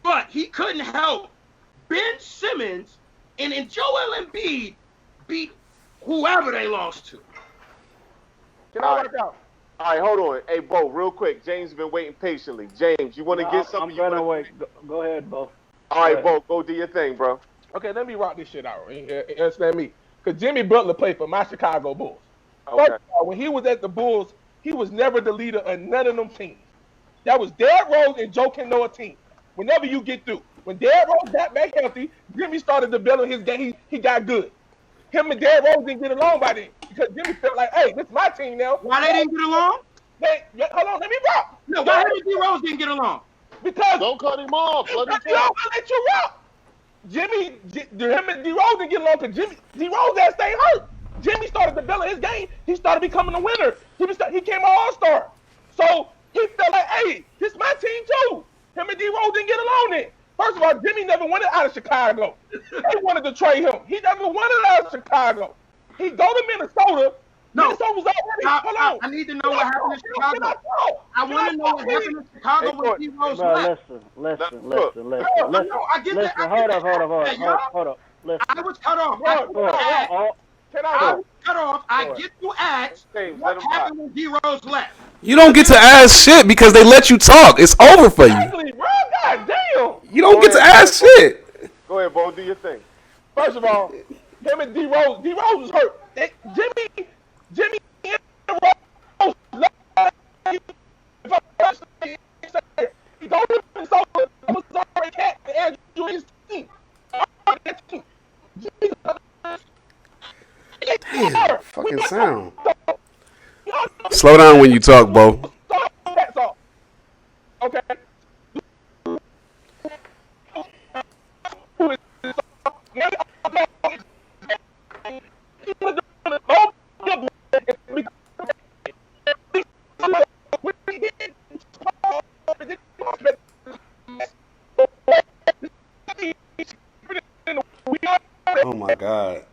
but he couldn't help Ben Simmons and Joel Embiid beat whoever they lost to. Can I rock out? All right, hold on. Hey, Bo, real quick. James has been waiting patiently. James, you want to get something? I'm gonna wait. Go ahead, Bo. All right, Bo, go do your thing, bro. Okay, let me rock this shit out. You understand me? Because Jimmy Butler played for my Chicago Bulls. Okay. First of all, when he was at the Bulls, he was never the leader of none of them teams. That was Derrick Rose and Joe Canoa team. Whenever you get through. When Derrick Rose got back healthy, Jimmy started to build his game. He got good. Him and Derrick Rose didn't get along by then. Because Jimmy felt like, hey, this is my team now. Why they didn't get along? Hold on, let me rock. No, why D Rose didn't get along? Because don't cut him off. Let you rock. Him and D Rose didn't get along because D Rose that stayed hurt. Jimmy started developing his game. He started becoming a winner. He came an all-star. So he felt like, hey, this is my team too. Him and D Rose didn't get along then. First of all, Jimmy never wanted out of Chicago. They wanted to trade him. He never wanted out of Chicago. He go to Minnesota. No, Minnesota was already. Hold on. I need to know what happened in Chicago. I want to know what happened in Chicago when D Rose left. Listen. I get that. Hold up. Listen. I was cut off. I was cut off. I get to ask what happened when D Rose left. You don't get to ask shit because they let you talk. It's over for you. Exactly, bro. God damn. You don't get to ask shit. Go ahead, Bo. Do your thing. First of all, him and D Rose was hurt. Jimmy and Rose left. He go to Minnesota. Was already cat and Andrew his team. Damn, fucking sound. Slow down when you talk, Bo. That's all. Okay. my God.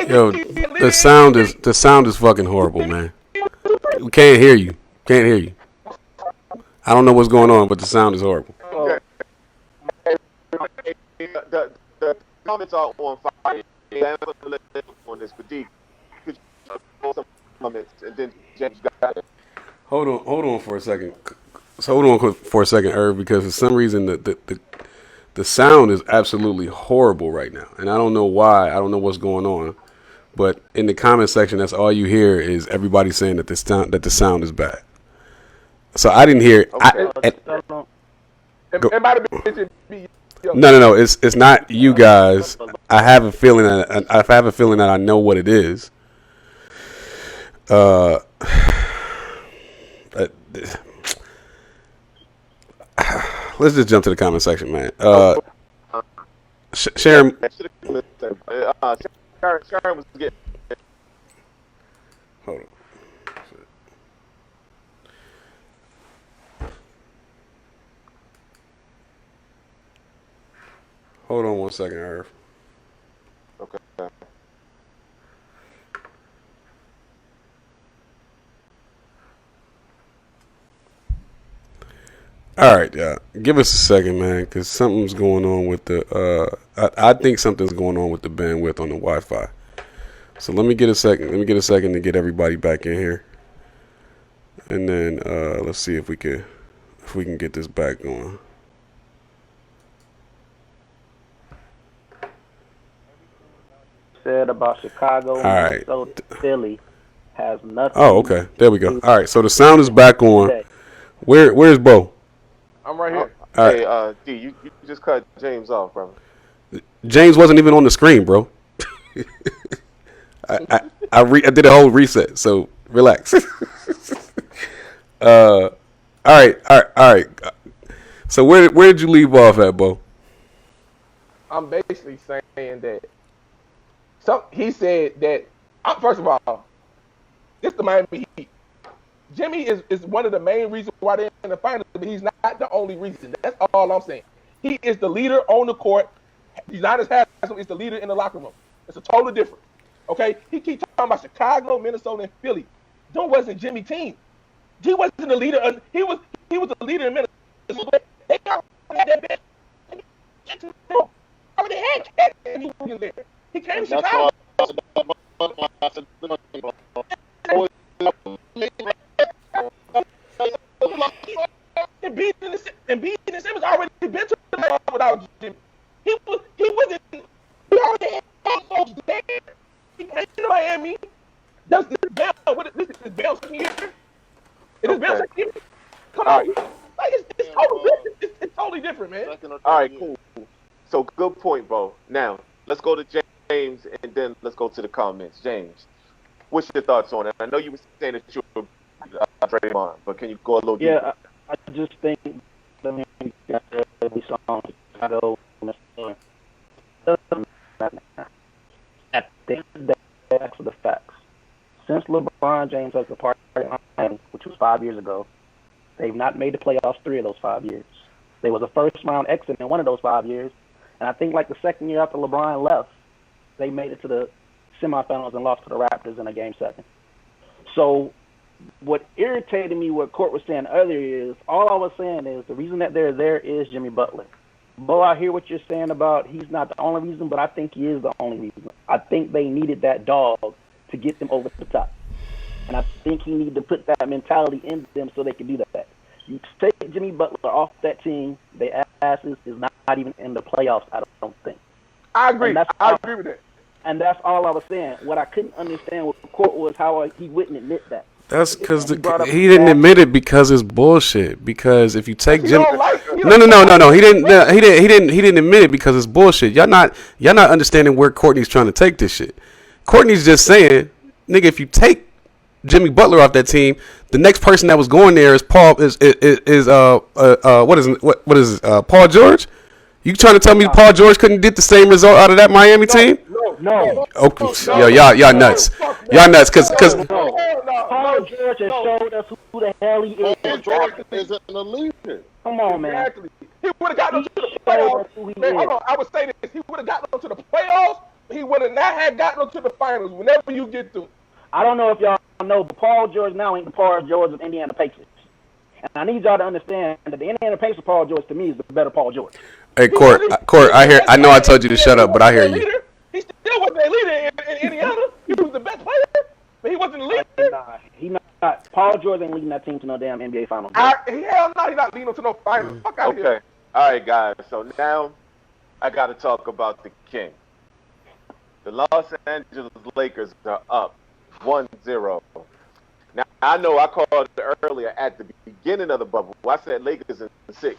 Yo, the sound is fucking horrible, man. We can't hear you. Can't hear you. I don't know what's going on, but the sound is horrible. Okay. The comments are on fire. I'm gonna let on this, but D, could you post some comments and then James got it. Hold on for a second. So hold on for a second, Irv, because for some reason the sound is absolutely horrible right now, and I don't know why. I don't know what's going on, but in the comment section, that's all you hear is everybody saying that the sound is bad. So I didn't hear. Okay. It might have been me. No. It's not you guys. I have a feeling that I know what it is. Let's just jump to the comment section, man. Sharon. Sharon was getting. Hold on. Hold on 1 second, Irv. Okay. All right, yeah. Give us a second, man, because something's going on with the. I think something's going on with the bandwidth on the Wi-Fi. So let me get a second. Let me get a second to get everybody back in here, and then let's see if we can get this back going. Said about Chicago, All right. Minnesota, Philly has nothing. Oh, okay. There we go. All right. So the sound is back on. Where's Bo? I'm right here. All Hey, D, you just cut James off, brother. James wasn't even on the screen, bro. I did a whole reset, so relax. All right. So where did you leave off at, Bo? I'm basically saying that. He said that. First of all, this the Miami Heat. Jimmy is one of the main reasons why they're in the finals, but he's not the only reason. That's all I'm saying. He is the leader on the court. He's not as handsome. He's the leader in the locker room. It's a total difference. Okay? He keeps talking about Chicago, Minnesota, and Philly. That wasn't Jimmy's team. He wasn't the leader. He was the leader in Minnesota. They that best. They had Cat in there. He came to Chicago. And beating Simmons already been to the playoffs without Jimmy. He wasn't. He already had folks there. He came to Miami. This is Bell's second year. It is Bell's second year. Come on, like it's totally different. It's totally different, man. All right, cool. So good point, bro. Now let's go to James, and then let's go to the comments. James, what's your thoughts on it? I know you were saying that you were Draymond, but can you go a little deeper? Yeah, I just think we saw Chicago. At the end of the day, that's the facts. Since LeBron James has departed, which was 5 years ago, they've not made the playoffs 3 of those 5 years. They was a first-round exit in one of those 5 years, and I think like the second year after LeBron left, they made it to the semifinals and lost to the Raptors in a Game 7. So what irritated me, what Court was saying earlier, is all I was saying is the reason that they're there is Jimmy Butler. Bo, I hear what you're saying about he's not the only reason, but I think he is the only reason. I think they needed that dog to get them over the top. And I think he needed to put that mentality in them so they could do that. You take Jimmy Butler off that team, their asses is not even in the playoffs, I don't think. I agree. I agree with that. And that's all I was saying. What I couldn't understand with the Court was how he wouldn't admit that. That's because brought up he didn't Paul admit it because it's bullshit. Because if you take He Jim, don't like. no, he didn't. No, he didn't admit it because it's bullshit. Y'all not understanding where Courtney's trying to take this shit. Courtney's just saying, nigga, if you take Jimmy Butler off that team, the next person that was going there is Paul Paul George? You trying to tell me Paul George couldn't get the same result out of that Miami team? No. Oh, y'all nuts. Y'all nuts because Paul George has showed us who the hell he is. Paul George isn't a leader. Come on, man. Exactly. He would have gotten them to the showed us playoffs. who he Man, is. hold on. I would say this. He would have gotten them to the playoffs. He would have not had gotten them to the finals whenever you get through. I don't know if y'all know, but Paul George now ain't the Paul George of Indiana Pacers. And I need y'all to understand that the Indiana Pacers Paul George to me is the better Paul George. Hey, Court, I know I told you to shut up, but I hear you. He still wasn't a leader in Indiana. He was the best player, but he wasn't a leader. He not. Paul George ain't leading that team to no damn NBA Finals. Hell no, he's not leading them to no finals. Fuck out of here. Okay. All right, guys. So now I got to talk about the King. The Los Angeles Lakers are up 1-0. Now, I know I called it earlier at the beginning of the bubble. I said Lakers in 6,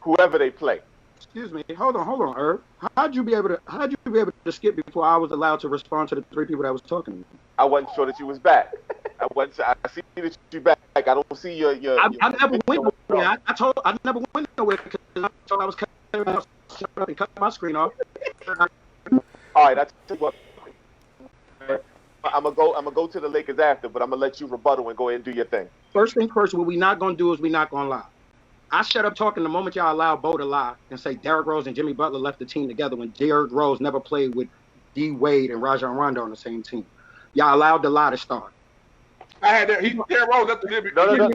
whoever they play. Excuse me. Hold on, Herb. How'd you be able to skip before I was allowed to respond to the 3 people that was talking to me? I wasn't sure that you was back. I see that you back. I don't see your. I never went nowhere. I never went nowhere because I thought I was cutting off, shut up and cut my screen off. All right, I tell you what. I'm gonna go to the Lakers after, but I'm gonna let you rebuttal and go ahead and do your thing. First thing first, what we not gonna do is we not gonna lie. I shut up talking the moment y'all allow Bo to lie and say Derrick Rose and Jimmy Butler left the team together when Derrick Rose never played with D Wade and Rajon Rondo on the same team. Y'all allowed the lie to start. I had that. Derrick Rose left the Liberty. No.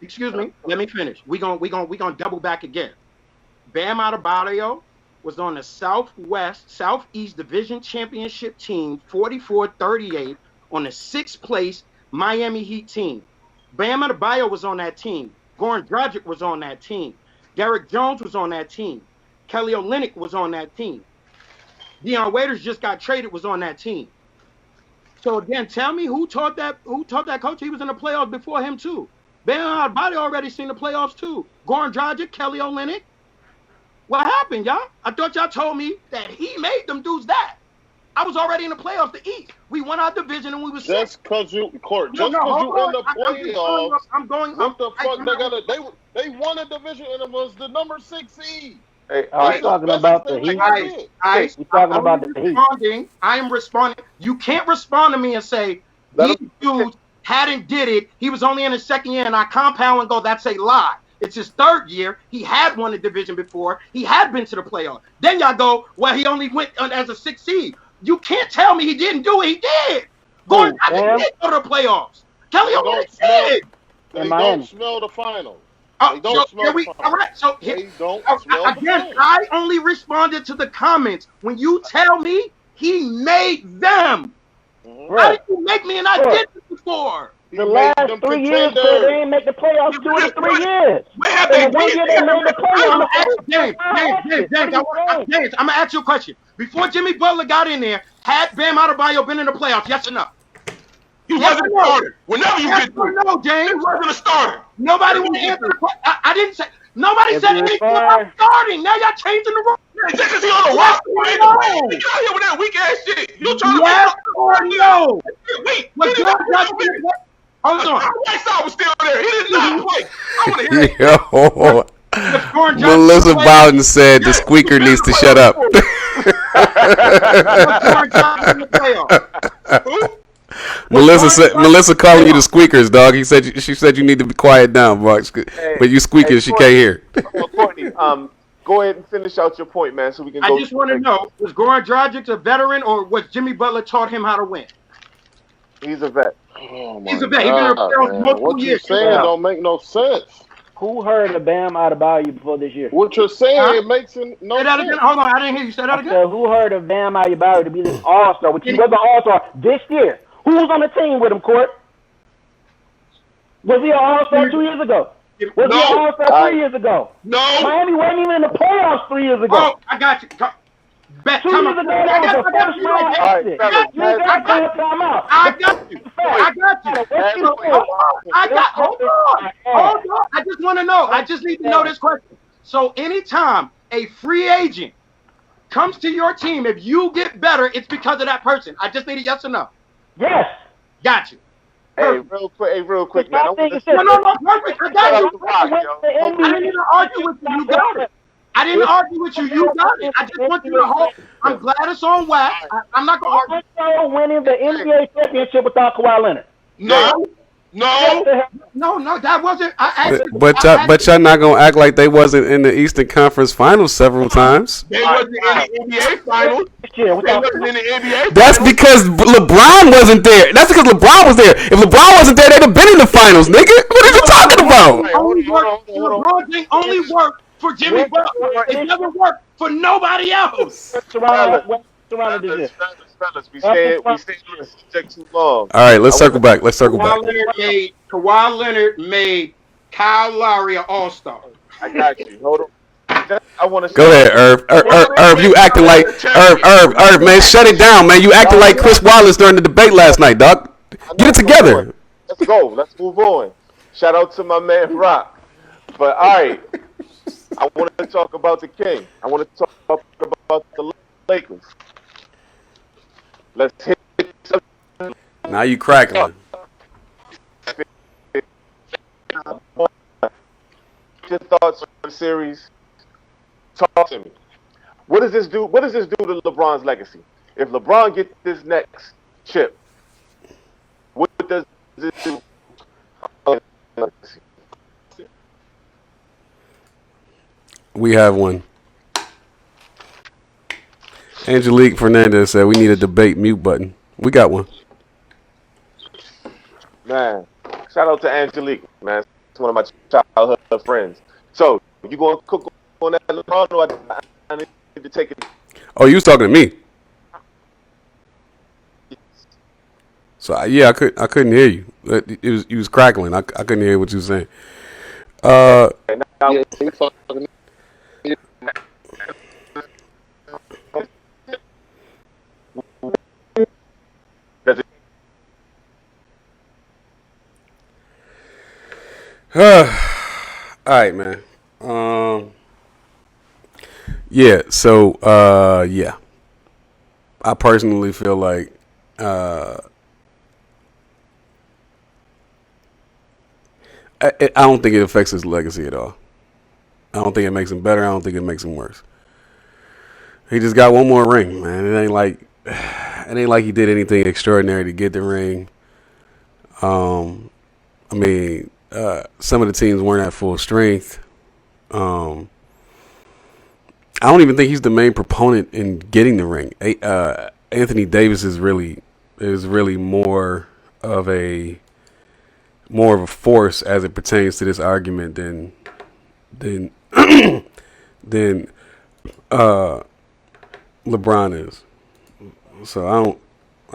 Excuse me. Let me finish. We gonna double back again. Bam Adebayo was on the Southeast Division Championship team, 44-38, on the 6th place Miami Heat team. Bam Adebayo was on that team. Goran Dragic was on that team. Derrick Jones was on that team. Kelly Olynyk was on that team. Deion Waiters just got traded, was on that team. So again, tell me who taught that coach? He was in the playoffs before him too. Bam Adebayo already seen the playoffs too. Goran Dragic, Kelly Olynyk. What happened, y'all? I thought y'all told me that he made them dudes that. I was already in the playoffs to eat. We won our division and we was just because you in the playoffs. I'm going. What the fuck? They won a division and it was the number 6 seed. Hey, I'm talking about the Heat. We're talking about the Heat. I am responding. You can't respond to me and say these dudes hadn't did it. He was only in his 2nd year, and I compound and go, that's a lie. It's his 3rd year. He had won the division before. He had been to the playoffs. Then y'all go, well, he only went as a 6th seed. You can't tell me he didn't do it. He did. Gordon did go to the playoffs. Kelly Olynyk did. They don't smell the finals. All right. So they don't smell again, I only responded to the comments. When you tell me he made them, how did you make me and I did this before? The last 3 years, so they ain't make the playoffs 2 of the 3 years. And 1 year they made the playoffs. James, I'm gonna ask you a question. Before Jimmy Butler got in there, had Bam Adebayo been in the playoffs? Yes or no? He wasn't a starter. Whenever you get through, no, James. He wasn't a starter. Nobody would answer the question. I didn't say. Nobody said anything about starting. Now y'all changing the rules. Just because he on the roster, get out here with that weak ass shit. You trying to yes or no? Wait, hold on. White side was still there. He did not play. I want to hear it. Melissa Bowden said the squeaker needs to shut up. Melissa calling you the squeakers, dog. She said you need to be quiet down, Bucks. But you squeaking, she can't hear. Courtney, go ahead and finish out your point, man, so we can go. I just want to know, was Goran Dragic a veteran or was Jimmy Butler taught him how to win? He's a vet. Oh He's a vet. He's been around multiple years. What you're saying don't make no sense. Who heard of Bam Adebayo before this year? What you're saying it makes no sense. Again. Hold on, I didn't hear you. Say that again. So who heard of Bam Adebayo to be this all-star, which he was an all-star this year? Who was on the team with him, Court? Was he an all-star 2 years ago? Was he an all-star 3 years ago? No. Miami wasn't even in the playoffs 3 years ago. Oh, I got you. 2 years ago, that was a first-round exit. I got you. Hold on. I just want to know. I just need to know this question. So anytime a free agent comes to your team, if you get better, it's because of that person. I just need a yes or no. Yes. Got you. Hey, real quick, man. No, perfect. I got you. I didn't even argue with you. You got it. I didn't argue with you. You got it. I just want you to hold. I'm glad it's on wax. I'm not going to argue. Winning the NBA championship without Kawhi Leonard. No. No, that wasn't. But y'all not gonna act like they wasn't in the Eastern Conference Finals several times. They wasn't in the NBA Finals. They wasn't in the NBA. That's because LeBron wasn't there. That's because LeBron was there. If LeBron wasn't there, they'd have been in the finals, nigga. What are you talking about? LeBron thing only worked for Jimmy Butler. It never worked for nobody else. Fellas, we stay on the subject too long. All right, let's circle back. Kawhi Leonard made Kyle Lowry an all-star. I got you. Hold on. I want to go ahead, Irv. You acting like Irv, man. Shut it down, man. You acting like Chris Wallace during the debate last night, dog. Get it together. Let's go. Let's move on. Shout out to my man Rock. But all right, I want to talk about the King. I want to talk about the Lakers. Let's hit. Now you crackling. Your thoughts on the series? Talk to me. What does this do? What does this do to LeBron's legacy? If LeBron gets this next chip, what does this do? We have one. Angelique Fernandez said we need a debate mute button. We got one. Man, shout out to Angelique, man. It's one of my childhood friends. So, you going to cook on that LeBron or I need to take it? Oh, you was talking to me. So yeah, I couldn't hear you. You was crackling. I couldn't hear what you were saying. All right, man. Yeah. So yeah, I personally feel like I don't think it affects his legacy at all. I don't think it makes him better. I don't think it makes him worse. He just got one more ring, man. It ain't like he did anything extraordinary to get the ring. I mean, some of the teams weren't at full strength. I don't even think he's the main proponent in getting the ring. Anthony Davis is really more of a force as it pertains to this argument than LeBron is. So I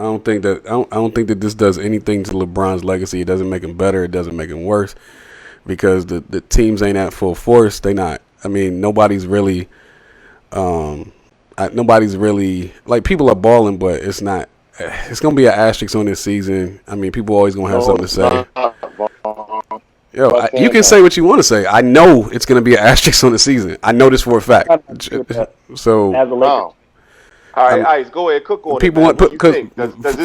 don't think that this does anything to LeBron's legacy. It doesn't make him better. It doesn't make him worse because the teams ain't at full force. They not. I mean, nobody's really like people are balling, but it's not. It's gonna be an asterisk on this season. I mean, people always gonna have something to say. Yo, you can say what you want to say. I know it's gonna be an asterisk on the season. I know this for a fact. So. All right, Ice, go ahead, cook on people it. Want because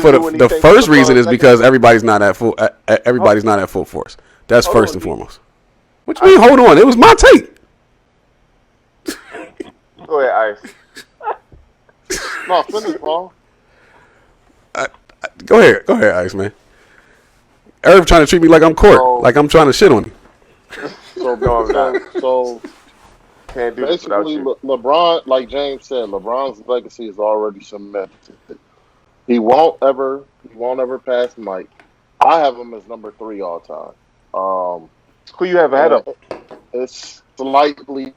for the first reason is because everybody's not at full. Everybody's not at full force. That's first and foremost. What you mean? Hold on, it was my take. Go ahead, Ice. No, finish, Paul. Go ahead, Ice, man. Irv trying to treat me like I'm court, like I'm trying to shit on him. So can't do basically, LeBron, like James said, LeBron's legacy is already cemented. He won't ever pass Mike. I have him as number 3 all time. Who you have ahead of? It's slightly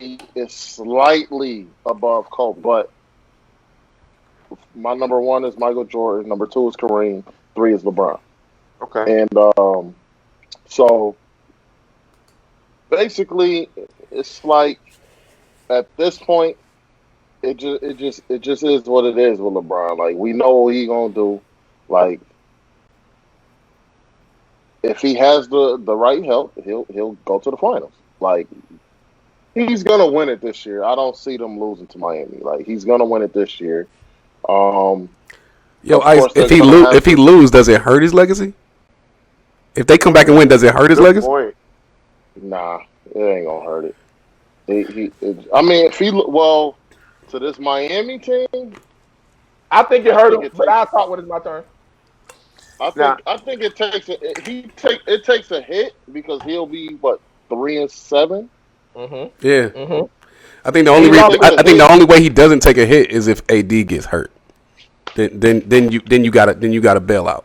above Kobe, but my number 1 is Michael Jordan, number 2 is Kareem, 3 is LeBron. Okay. And so basically, it's like at this point, it just is what it is with LeBron. Like we know what he gonna do. Like if he has the right help, he'll go to the finals. Like he's gonna win it this year. I don't see them losing to Miami. Like he's gonna win it this year. Yo, Of Ice, course, they're gonna have if he lose, does it hurt his legacy? If they come back and win, does it hurt his Good legacy? point. Nah, it ain't gonna hurt it. I mean, if he to this Miami team, I think it I hurt think him, it but takes. I'll talk when it's my turn. I think it takes it takes a hit because he'll be what 3-7. Yeah. Mm-hmm. I think the only way he doesn't take a hit is if AD gets hurt. Then you gotta bail out.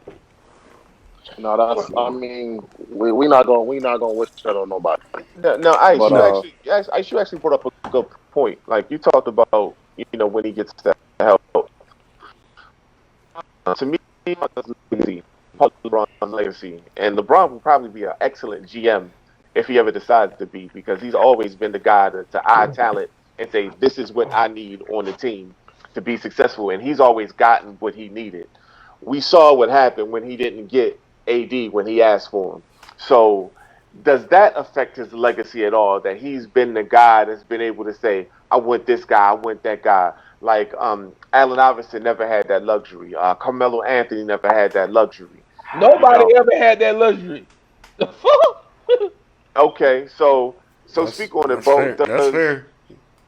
No, that's. I mean, we not gonna wish that on nobody. No, Ice, But you actually brought up a good point. Like you talked about, when he gets that help. To me, LeBron's legacy, and LeBron will probably be an excellent GM if he ever decides to be, because he's always been the guy to eye talent and say, "This is what I need on the team to be successful," and he's always gotten what he needed. We saw what happened when he didn't get AD when he asked for him. So does that affect his legacy at all? That he's been the guy that's been able to say, "I want this guy, I want that guy." Like Allen Iverson never had that luxury. Carmelo Anthony never had that luxury. Nobody ever had that luxury. The fuck? Okay, so speak on it, Bo. That's fair.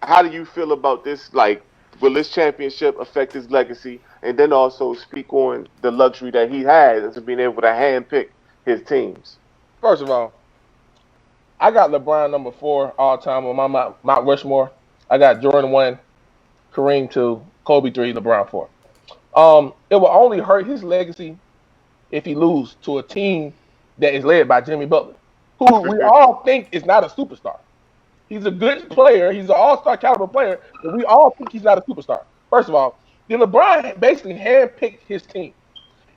How do you feel about this? Like, will this championship affect his legacy? And then also speak on the luxury that he has of being able to handpick his teams. First of all, I got LeBron number 4 all time on my Mount Rushmore. I got Jordan 1, Kareem 2, Kobe 3, LeBron 4. It will only hurt his legacy if he lose to a team that is led by Jimmy Butler, who we all think is not a superstar. He's a good player. He's an all-star caliber player, but we all think he's not a superstar. First of all, then LeBron basically handpicked his team.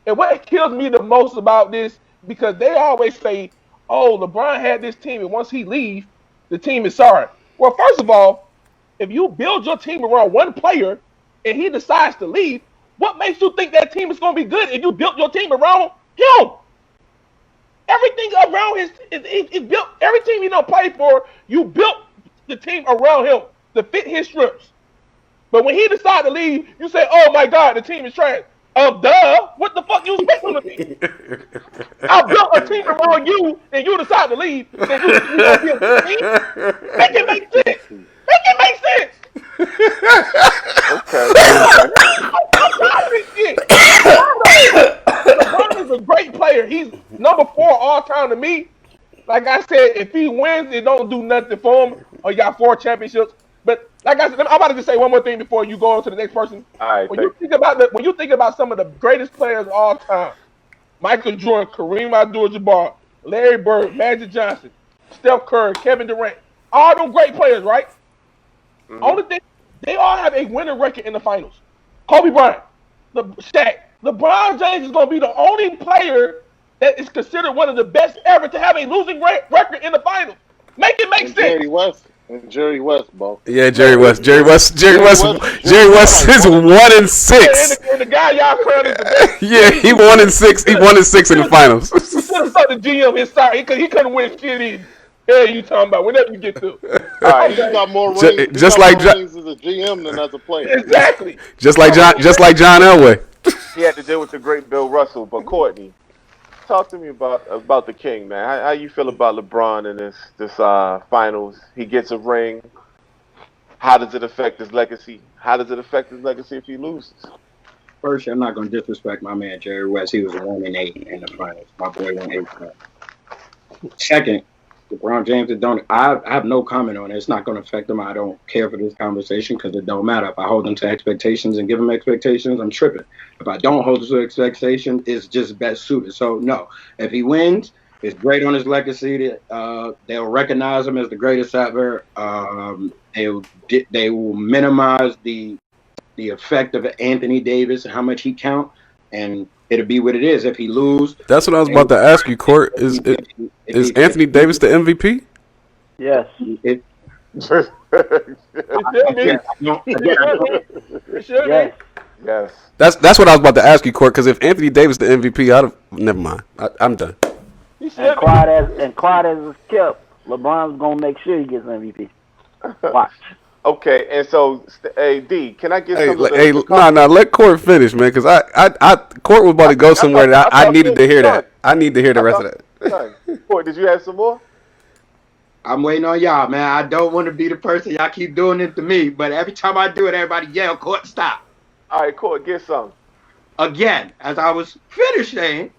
And what kills me the most about this, because they always say, "Oh, LeBron had this team, and once he leaves, the team is sorry." Well, first of all, if you build your team around one player and he decides to leave, what makes you think that team is going to be good if you built your team around him? Everything around is built. Every team he don't play for, you built the team around him to fit his strips. But when he decided to leave, you say, "Oh my God, the team is trash." Duh. What the fuck you expect from the team? I built a team around you, and you decide to leave. Then you gonna be a good team? Make it make sense. Make it make sense. Okay. I'm tired of this shit. LeBron is a great player. He's number 4 all time to me. Like I said, if he wins, it don't do nothing for him. Or he got 4 championships. But like I said, I'm about to just say one more thing before you go on to the next person. All right. When you think about some of the greatest players of all time, Michael Jordan, Kareem Abdul-Jabbar, Larry Bird, Magic Johnson, Steph Curry, Kevin Durant, all them great players, right? Mm-hmm. Only thing, they all have a winning record in the finals. Kobe Bryant, Shaq, LeBron James is going to be the only player that is considered one of the best ever to have a losing record in the finals. Make it make sense. Jerry West, bro. Yeah, Jerry West is 1-6. And the guy y'all crowned is the best. Yeah, he 1-6. He 1-6 in the finals. He should have started GM his side because he couldn't win shit either. Yeah, you talking about whenever you get through. All right, he got more rings. Rings as a GM than as a player. Exactly. Just like John Elway. He had to deal with the great Bill Russell, but Courtney, talk to me about the King, man. How you feel about LeBron in this finals? He gets a ring. How does it affect his legacy? How does it affect his legacy if he loses? First, I'm not going to disrespect my man Jerry West. He was 1-8 in the finals. My boy won 8 times. Second, LeBron James, I have no comment on it. It's not going to affect him. I don't care for this conversation because it don't matter. If I hold him to expectations and give him expectations, I'm tripping. If I don't hold him to expectations, it's just best suited. So, no. If he wins, it's great on his legacy. They'll recognize him as the greatest ever. They will minimize the effect of Anthony Davis and how much he count, and it'll be what it is. If he lose, that's what I was about to ask you, Court. Is Anthony Davis the MVP? Yes. It should be. Yes. That's what I was about to ask you, Court. Because if Anthony Davis the MVP, never mind. I'm done. He And should be. quiet as it's kept, LeBron's gonna make sure he gets MVP. Watch. Okay, and so hey D, can I get Hey, some of hey, the nah, comments? nah. Let Court finish, man, because Court was about to go somewhere that I I thought needed Court to was hear done. that. I need to hear the I rest of thought that. Court was done. Court, did you have some more? I'm waiting on y'all, man. I don't want to be the person y'all keep doing it to me, but every time I do it, everybody yell, "Court, stop!" All right, Court, get some. Again, as I was finished saying,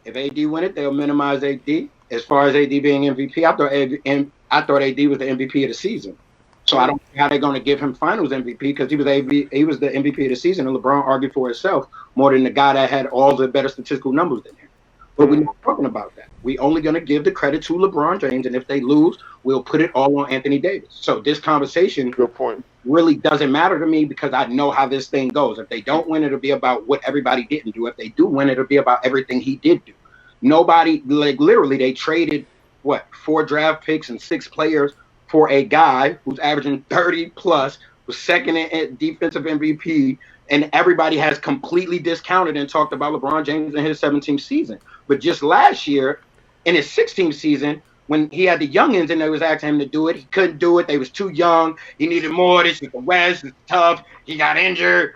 if AD win it, they'll minimize AD. As far as AD being MVP, I thought AD was the MVP of the season. So I don't know how they're going to give him Finals MVP because he was the MVP of the season, and LeBron argued for himself more than the guy that had all the better statistical numbers than him. But we're not talking about that. We're only going to give the credit to LeBron James, and if they lose, we'll put it all on Anthony Davis. So this conversation Good point. really doesn't matter to me because I know how this thing goes. If they don't win, it'll be about what everybody didn't do. If they do win, it'll be about everything he did do. Nobody, like literally, they traded 4 draft picks and 6 players for a guy who's averaging 30 plus, was second in defensive MVP, and everybody has completely discounted and talked about LeBron James in his 17th season. But just last year, in his 16th season, when he had the youngins and they was asking him to do it, he couldn't do it. They was too young. He needed more. This is the West. It's tough. He got injured.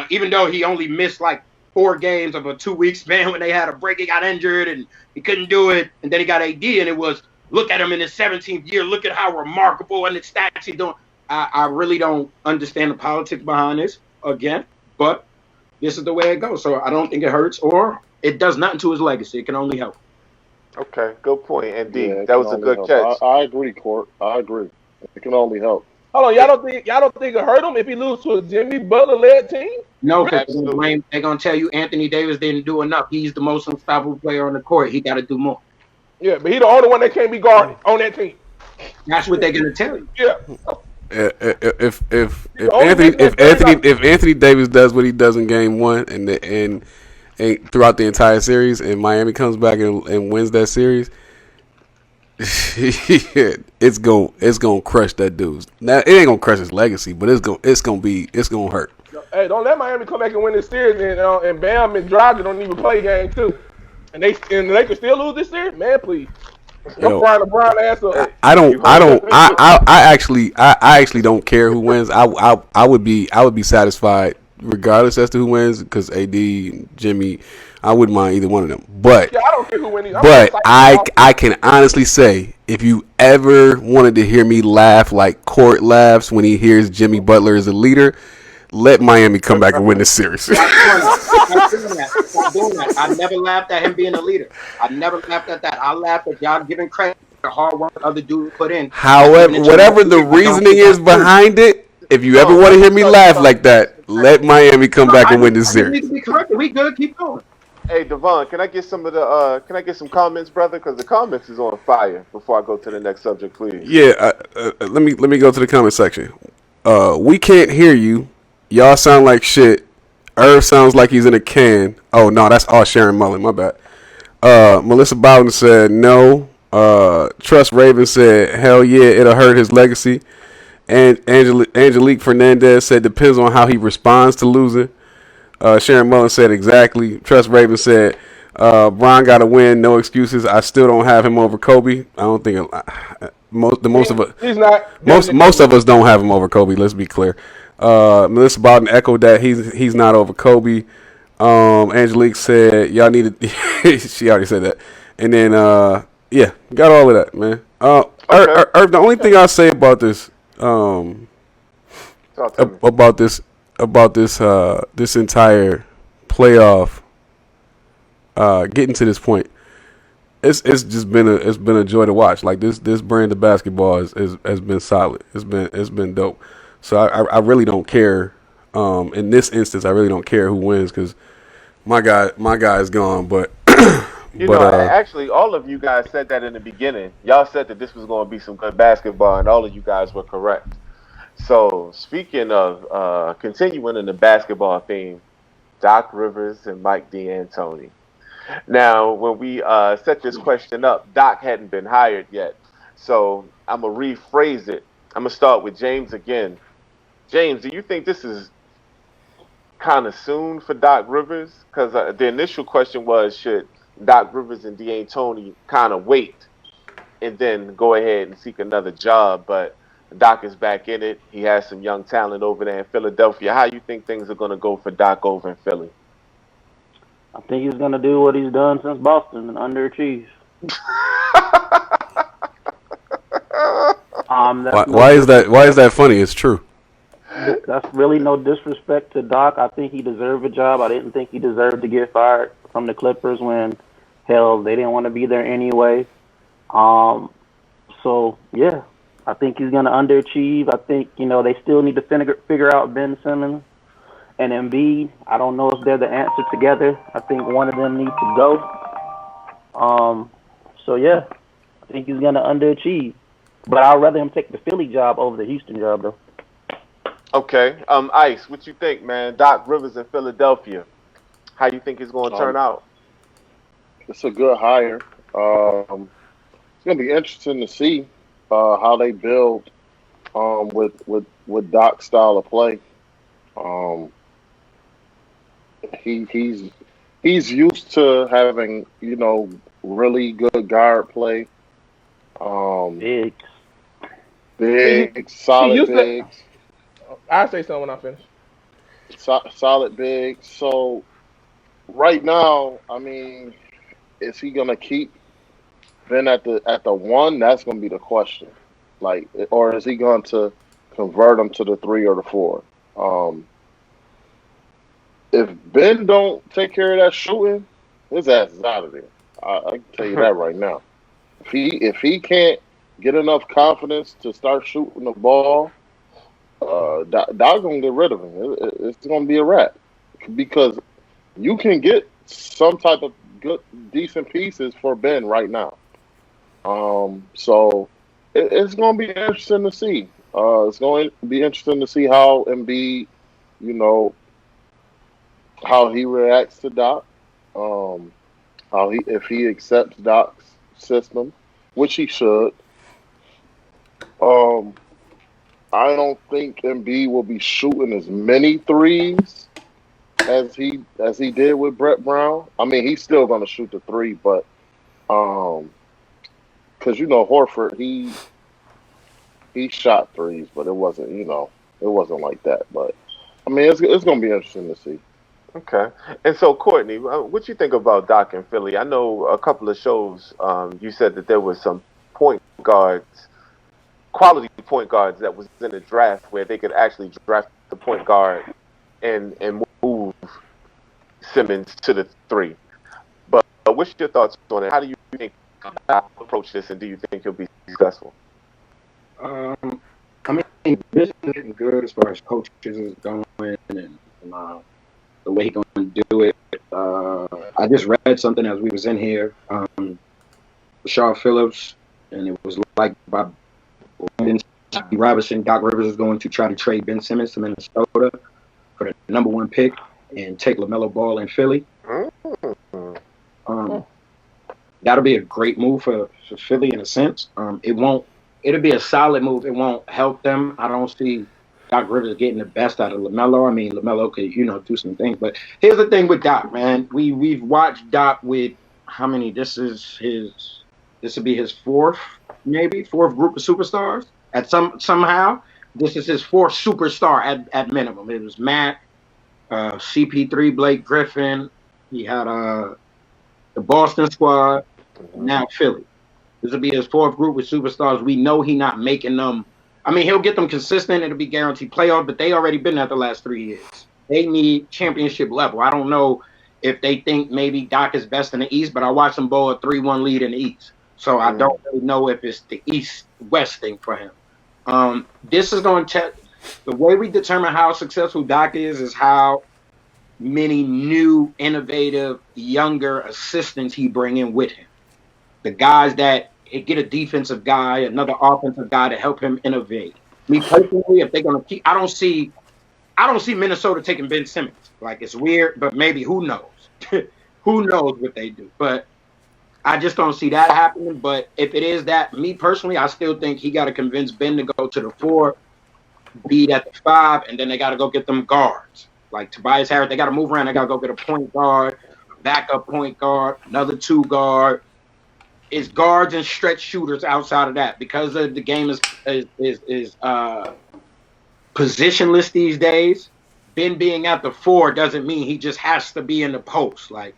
Even though he only missed like 4 games of a 2-week span when they had a break, he got injured and he couldn't do it. And then he got AD, and it was, look at him in his 17th year. Look at how remarkable and the stats he's doing. I really don't understand the politics behind this again, but this is the way it goes. So I don't think it hurts or it does nothing to his legacy. It can only help. Okay, good point. And D, Yeah, it that can was a only good help. catch. I agree, Court. I agree. It can only help. Hold on, y'all don't think it hurt him if he loses to a Jimmy Butler led team? No, because Absolutely. they're gonna tell you Anthony Davis didn't do enough. He's the most unstoppable player on the court. He got to do more. Yeah, but he the only one that can't be guarded on that team. That's what they're gonna tell you. Yeah. If Anthony Davis does what he does in Game 1 and throughout the entire series, and Miami comes back and wins that series, it's gonna crush that dude's. Now it ain't gonna crush his legacy, but it's gonna hurt. Hey, don't let Miami come back and win this series, and Bam and Dragic don't even play game 2, and they can still lose this series. Man, please. Don't fry LeBron ass up. I actually don't care who wins. I would be satisfied regardless as to who wins because AD, Jimmy, I wouldn't mind either one of them. But Yeah, I don't care who wins. but I can honestly say if you ever wanted to hear me laugh like Court laughs when he hears Jimmy Butler as a leader, let Miami come back and win this series. Stop doing that. I never laughed at him being a leader. I never laughed at that. I laughed at y'all giving credit to the hard work other dudes put in. However, whatever the reasoning is behind it, if you ever want to hear me laugh like that, let Miami come back and win this I series. need to be corrected. We good. Keep going. Hey Devon, can I get some of the can I get some comments, brother? Because the comments is on fire. Before I go to the next subject, please. Yeah, let me go to the comment section. We can't hear you. Y'all sound like shit. Irv sounds like he's in a can. Oh no, that's all Sharon Mullen. My bad. Melissa Bowden said no. Trust Raven said hell yeah, it'll hurt his legacy. And Angelique Fernandez said depends on how he responds to losing. Sharon Mullen said exactly. Trust Raven said Bron got to win, no excuses. I still don't have him over Kobe. I don't think most of us He's not. most of us don't have him over Kobe. Let's be clear. Melissa Bowden echoed that he's not over Kobe. Angelique said y'all need to. She already said that. And then yeah, got all of that, man. The only thing I'll say about this this entire playoff getting to this point, it's just been a joy to watch. Like this brand of basketball has been solid. It's been dope. So I really don't care. In this instance, I really don't care who wins because my guy is gone. But actually, all of you guys said that in the beginning. Y'all said that this was going to be some good basketball, and all of you guys were correct. So speaking of continuing in the basketball theme, Doc Rivers and Mike D'Antoni. Now, when we set this question up, Doc hadn't been hired yet. So I'm going to rephrase it. I'm going to start with James again. James, do you think this is kind of soon for Doc Rivers? Because the initial question was, should Doc Rivers and D'Antoni kind of wait and then go ahead and seek another job. But Doc is back in it. He has some young talent over there in Philadelphia. How you think things are going to go for Doc over in Philly? I think he's gonna do what he's done since Boston and underachieve. That's no Why is that? Why is disrespect. that funny? It's true. That's really no disrespect to Doc. I think he deserved a job. I didn't think he deserved to get fired from the Clippers when, hell, they didn't want to be there anyway. Um, so yeah, I think he's gonna underachieve. I think they still need to figure out Ben Simmons and Embiid. I don't know if they're the answer together. I think one of them needs to go. So yeah, I think he's gonna underachieve. But I'd rather him take the Philly job over the Houston job though. Okay. Ice, what you think, man? Doc Rivers in Philadelphia. How you think it's going to turn Um, out? it's a good hire. It's gonna be interesting to see how they build with Doc's style of play. Um, he's used to having really good guard play. Um, Big. See, big, he solid used to. bigs, I'll say something when I finish. solid bigs. So right now, I mean, is he gonna keep Ben at the one? That's gonna be the question. Like, or is he going to convert him to the three or the four? Um, if Ben don't take care of that shooting, his ass is out of there. I can tell you that right now. If he can't get enough confidence to start shooting the ball, Doc gonna get rid of him. It's gonna be a wrap because you can get some type of good, decent pieces for Ben right now. So it's gonna be interesting to see. It's going to be interesting to see how Embiid, you know, how he reacts to Doc. Um, how he if he accepts Doc's system, which he should. Um, I don't think Embiid will be shooting as many threes as he did with Brett Brown. I mean, he's still going to shoot the three, but um, because Horford, he shot threes, but it wasn't like that. But I mean, it's going to be interesting to see. Okay. And so, Courtney, what you think about Doc in Philly? I know a couple of shows. You said that there was some point guards, quality point guards that was in the draft where they could actually draft the point guard and move Simmons to the three. But what's your thoughts on it? How do you think Doc will approach this, and do you think he'll be successful? Um, I mean, this is getting good as far as coaches is going, and the way he's going to do it. I just read something as we was in here. Rashard Phillips, and it was like by Ben Robinson. Doc Rivers is going to try to trade Ben Simmons to Minnesota for the number one pick and take LaMelo Ball in Philly. Mm. Um, that'll be a great move for Philly in a sense. It'll be a solid move. It won't help them. I don't see Doc Rivers getting the best out of LaMelo. I mean, LaMelo could, do some things. But here's the thing with Doc, man. We've watched Doc with how many? This will be his fourth group of superstars. Somehow, this is his fourth superstar at minimum. It was Matt, CP3, Blake Griffin. He had the Boston squad, and now Philly. This will be his fourth group with superstars. We know he's not making them. I mean, he'll get them consistent. It'll be guaranteed playoff, but they already been at the last 3 years. They need championship level. I don't know if they think maybe Doc is best in the East, but I watched them bowl a 3-1 lead in the East. So I don't really know if it's the East-West thing for him. This is going to the way we determine how successful Doc is how many new, innovative, younger assistants he bring in with him. The guys that get a defensive guy, another offensive guy to help him innovate. Me personally, if they're gonna keep, I don't see Minnesota taking Ben Simmons. Like, it's weird, but maybe who knows? Who knows what they do? But I just don't see that happening. But if it is that, me personally, I still think he got to convince Ben to go to the 4, Bede at the 5, and then they got to go get them guards. Like Tobias Harris, they got to move around. They got to go get a point guard, backup point guard, another 2 guard. It's guards and stretch shooters outside of that because of the game is positionless these days. Ben being at the 4 doesn't mean he just has to be in the post. Like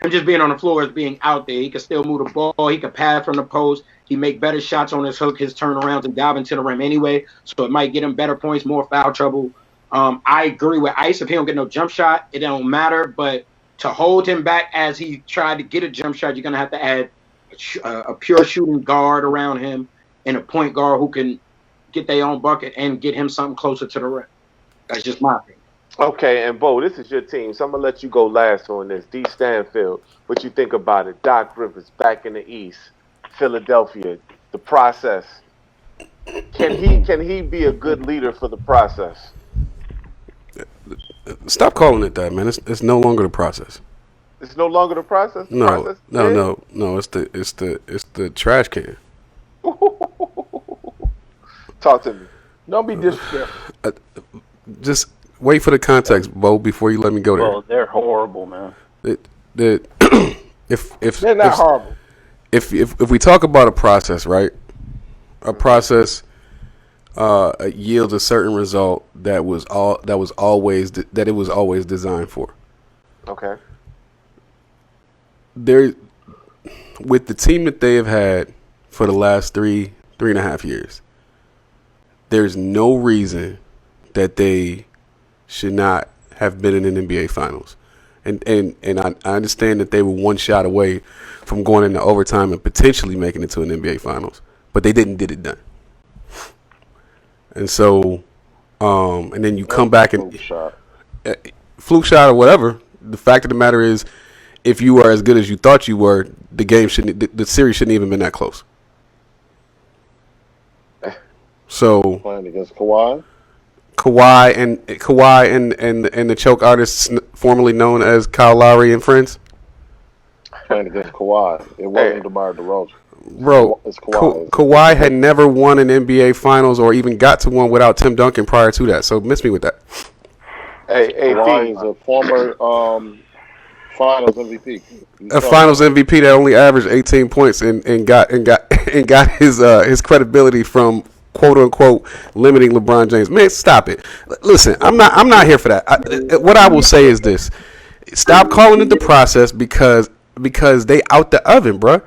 him just being on the floor is being out there. He can still move the ball. He can pass from the post. He make better shots on his hook, his turnarounds, and dive into the rim anyway. So it might get him better points, more foul trouble. I agree with Ice. If he don't get no jump shot, it don't matter. But to hold him back as he tried to get a jump shot, you're gonna have to add a pure shooting guard around him and a point guard who can get their own bucket and get him something closer to the rim. That's just my opinion. Okay, and Bo, this is your team, so I'm gonna let you go last on this. D. Stanfield, what you think about it? Doc Rivers back in the East, Philadelphia, the process. Can he be a good leader for the process? Stop calling it that, man. It's no longer the process. It's no longer the process. No. It's the trash can. Talk to me. Don't be disrespectful. Just wait for the context, Bo, before you let me go there. Well, they're horrible, man. If They're not horrible. If we talk about a process, right? A process yields a certain result that it was always designed for. Okay. With the team that they have had for the last 3.5 years, there's no reason that they should not have been in an NBA Finals. And I understand that they were one shot away from going into overtime and potentially making it to an NBA Finals, but they didn't get it done. And so, and then you come back and fluke shot or whatever. The fact of the matter is, if you are as good as you thought you were, the series shouldn't even been that close. So playing against Kawhi and the choke artists formerly known as Kyle Lowry and friends. Playing against Kawhi, it wasn't DeMar DeRozan. Bro, Kawhi had never won an NBA Finals or even got to one without Tim Duncan prior to that. So miss me with that. Hey, Kawhi is a former Finals MVP. A Finals MVP that only averaged 18 points and got his credibility from quote unquote limiting LeBron James. Man, stop it. Listen, I'm not here for that. What I will say is this: stop calling it the process because they out the oven, bro.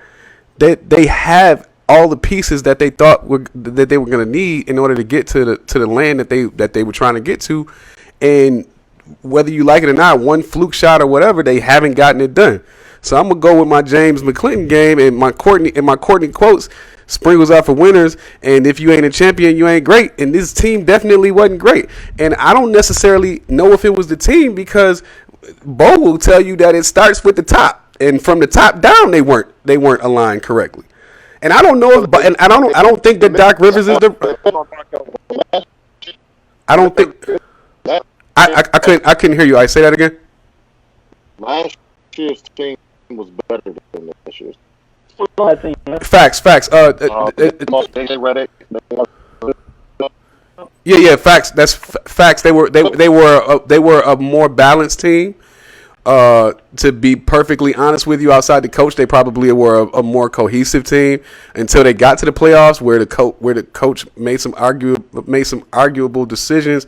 They have all the pieces that they thought that they were going to need in order to get to the land that they were trying to get to, and whether you like it or not, one fluke shot or whatever, they haven't gotten it done. So I'm gonna go with my James McClinton game and my Courtney quotes. Sprinkles out for winners, and if you ain't a champion, you ain't great. And this team definitely wasn't great. And I don't necessarily know if it was the team because Bo will tell you that it starts with the top, and from the top down, they weren't aligned correctly. And I don't know if, and I don't think that Doc Rivers is the. I don't think. I couldn't hear you. I say that again. Last year's team was better than this year's. Facts. Yeah. Facts. That's facts. They were a more balanced team. To be perfectly honest with you, outside the coach, they probably were a more cohesive team until they got to the playoffs, where the coach made some arguable decisions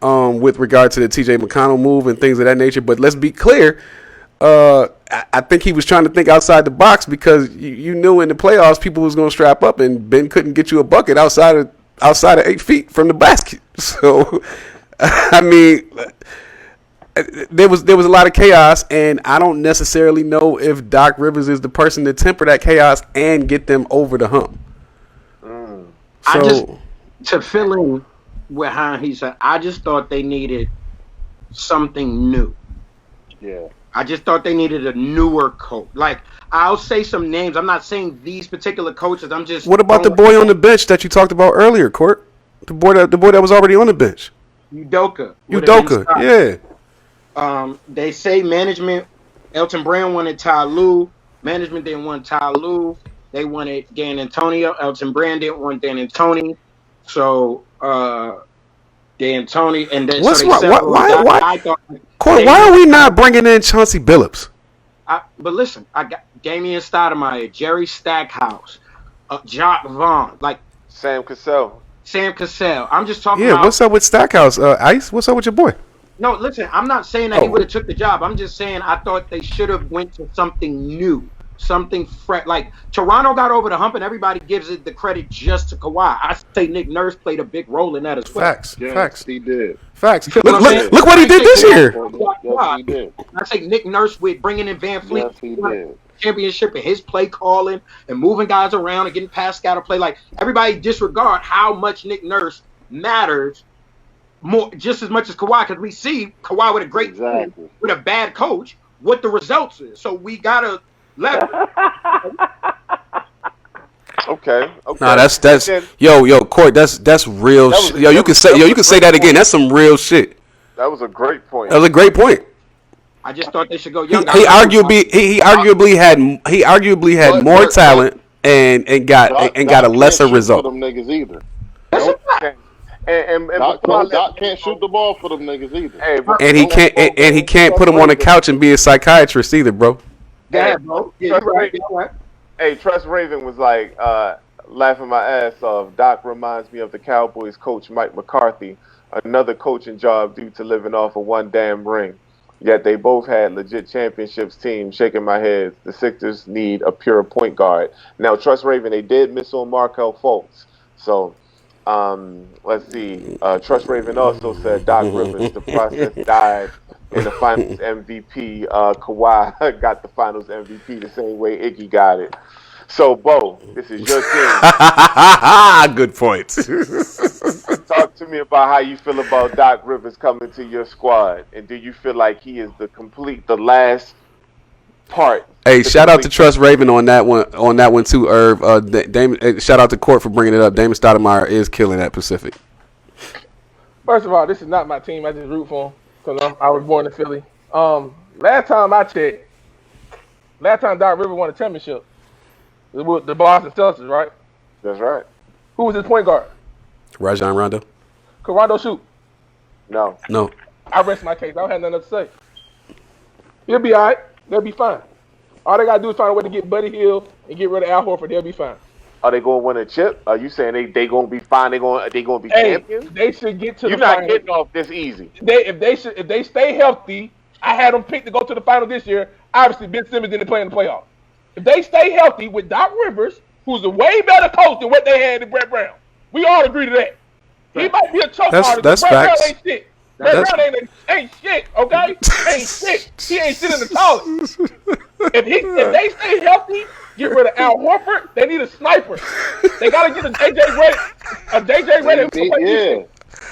with regard to the T.J. McConnell move and things of that nature. But let's be clear. I think he was trying to think outside the box because you knew in the playoffs people was going to strap up, and Ben couldn't get you a bucket outside of 8 feet from the basket. So, I mean, there was a lot of chaos, and I don't necessarily know if Doc Rivers is the person to temper that chaos and get them over the hump. To fill in with how he said, I just thought they needed something new. Yeah. I just thought they needed a newer coach. Like, I'll say some names. I'm not saying these particular coaches. I'm just. What about the boy on the bench that you talked about earlier, Court? The boy that was already on the bench. Udoka, yeah. They say management. Elton Brand wanted Ty Lue. Management didn't want Ty Lue. They wanted Dan Antonio. Elton Brand didn't want Dan Antonio. So Dan Tony and then what's so wrong? Why? Court, why are we not bringing in Chauncey Billups? But listen, I got Damian Stoudemire, Jerry Stackhouse, Jock Vaughn, like Sam Cassell. Sam Cassell. I'm just talking Yeah, about. what's up with Stackhouse? Ice, what's up with your boy? No, listen, I'm not saying that he Oh. would have took the job. I'm just saying I thought they should have went to something new, something fresh. Like Toronto got over the hump, and everybody gives it the credit just to Kawhi. I say Nick Nurse played a big role in that as well. Facts. Yes, Facts. he did. Facts. feel Look, what I'm saying? look what he did this year. Yes, he did. I say Nick Nurse with bringing in Van Fleet. Yes, he did. Championship and his play calling and moving guys around and getting Pascal to play. Like everybody disregard how much Nick Nurse matters more, just as much as Kawhi, because we see Kawhi with a great team, with a bad coach, what the results is. So we gotta level. Okay. Nah, that's yo, Court, that's real shit. Yo, you can say that again. That's some real shit. That was a great point. That was a great point. I just thought they should go He young. arguably had more talent and got a lesser result. For them niggas either. And Doc can't shoot the ball for them niggas either. Hey, he can't put him on a couch and be a psychiatrist either, bro. Yeah, bro. Yeah, right. Hey, Trust Raven was like laughing my ass off. Doc reminds me of the Cowboys coach Mike McCarthy, another coaching job due to living off of one damn ring. Yet they both had legit championships teams. Shaking my head. The Sixers need a pure point guard. Now, Trust Raven, they did miss on Markelle Fultz. So, let's see. Trust Raven also said Doc Rivers, the process died in the Finals MVP. Kawhi got the Finals MVP the same way Iggy got it. So, Bo, this is your team. Good point. Talk to me about how you feel about Doc Rivers coming to your squad, and do you feel like he is the last part? Hey, shout out to Trust Raven on that one too, Irv. Shout out to Court for bringing it up. Damon Stoudemire is killing that Pacific. First of all, this is not my team. I just root for him because I was born in Philly. Last time I checked, Doc Rivers won a championship. It was the Boston Celtics, right? That's right. Who was his point guard? Rajon Rondo. Could Rondo shoot? No. I rest my case. I don't have nothing else to say. He'll be all right. They'll be fine. All they got to do is find a way to get Buddy Hield and get rid of Al Horford. They'll be fine. Are they going to win a chip? Are you saying they going to be fine? They going to be champions? They should get to You're the not finals. getting off this easy. If they stay healthy, I had them picked to go to the finals this year. Obviously, Ben Simmons didn't play in the playoffs. If they stay healthy with Doc Rivers, who's a way better coach than what they had in Brett Brown, we all agree to that. He might be a choke artist. That's Brett facts. Brown ain't shit. Brett Brown ain't shit, okay? Ain't shit. He ain't shit in the toilet. If they stay healthy, get rid of Al Horford, they need a sniper. They got to get a DJ Redick who can play defense.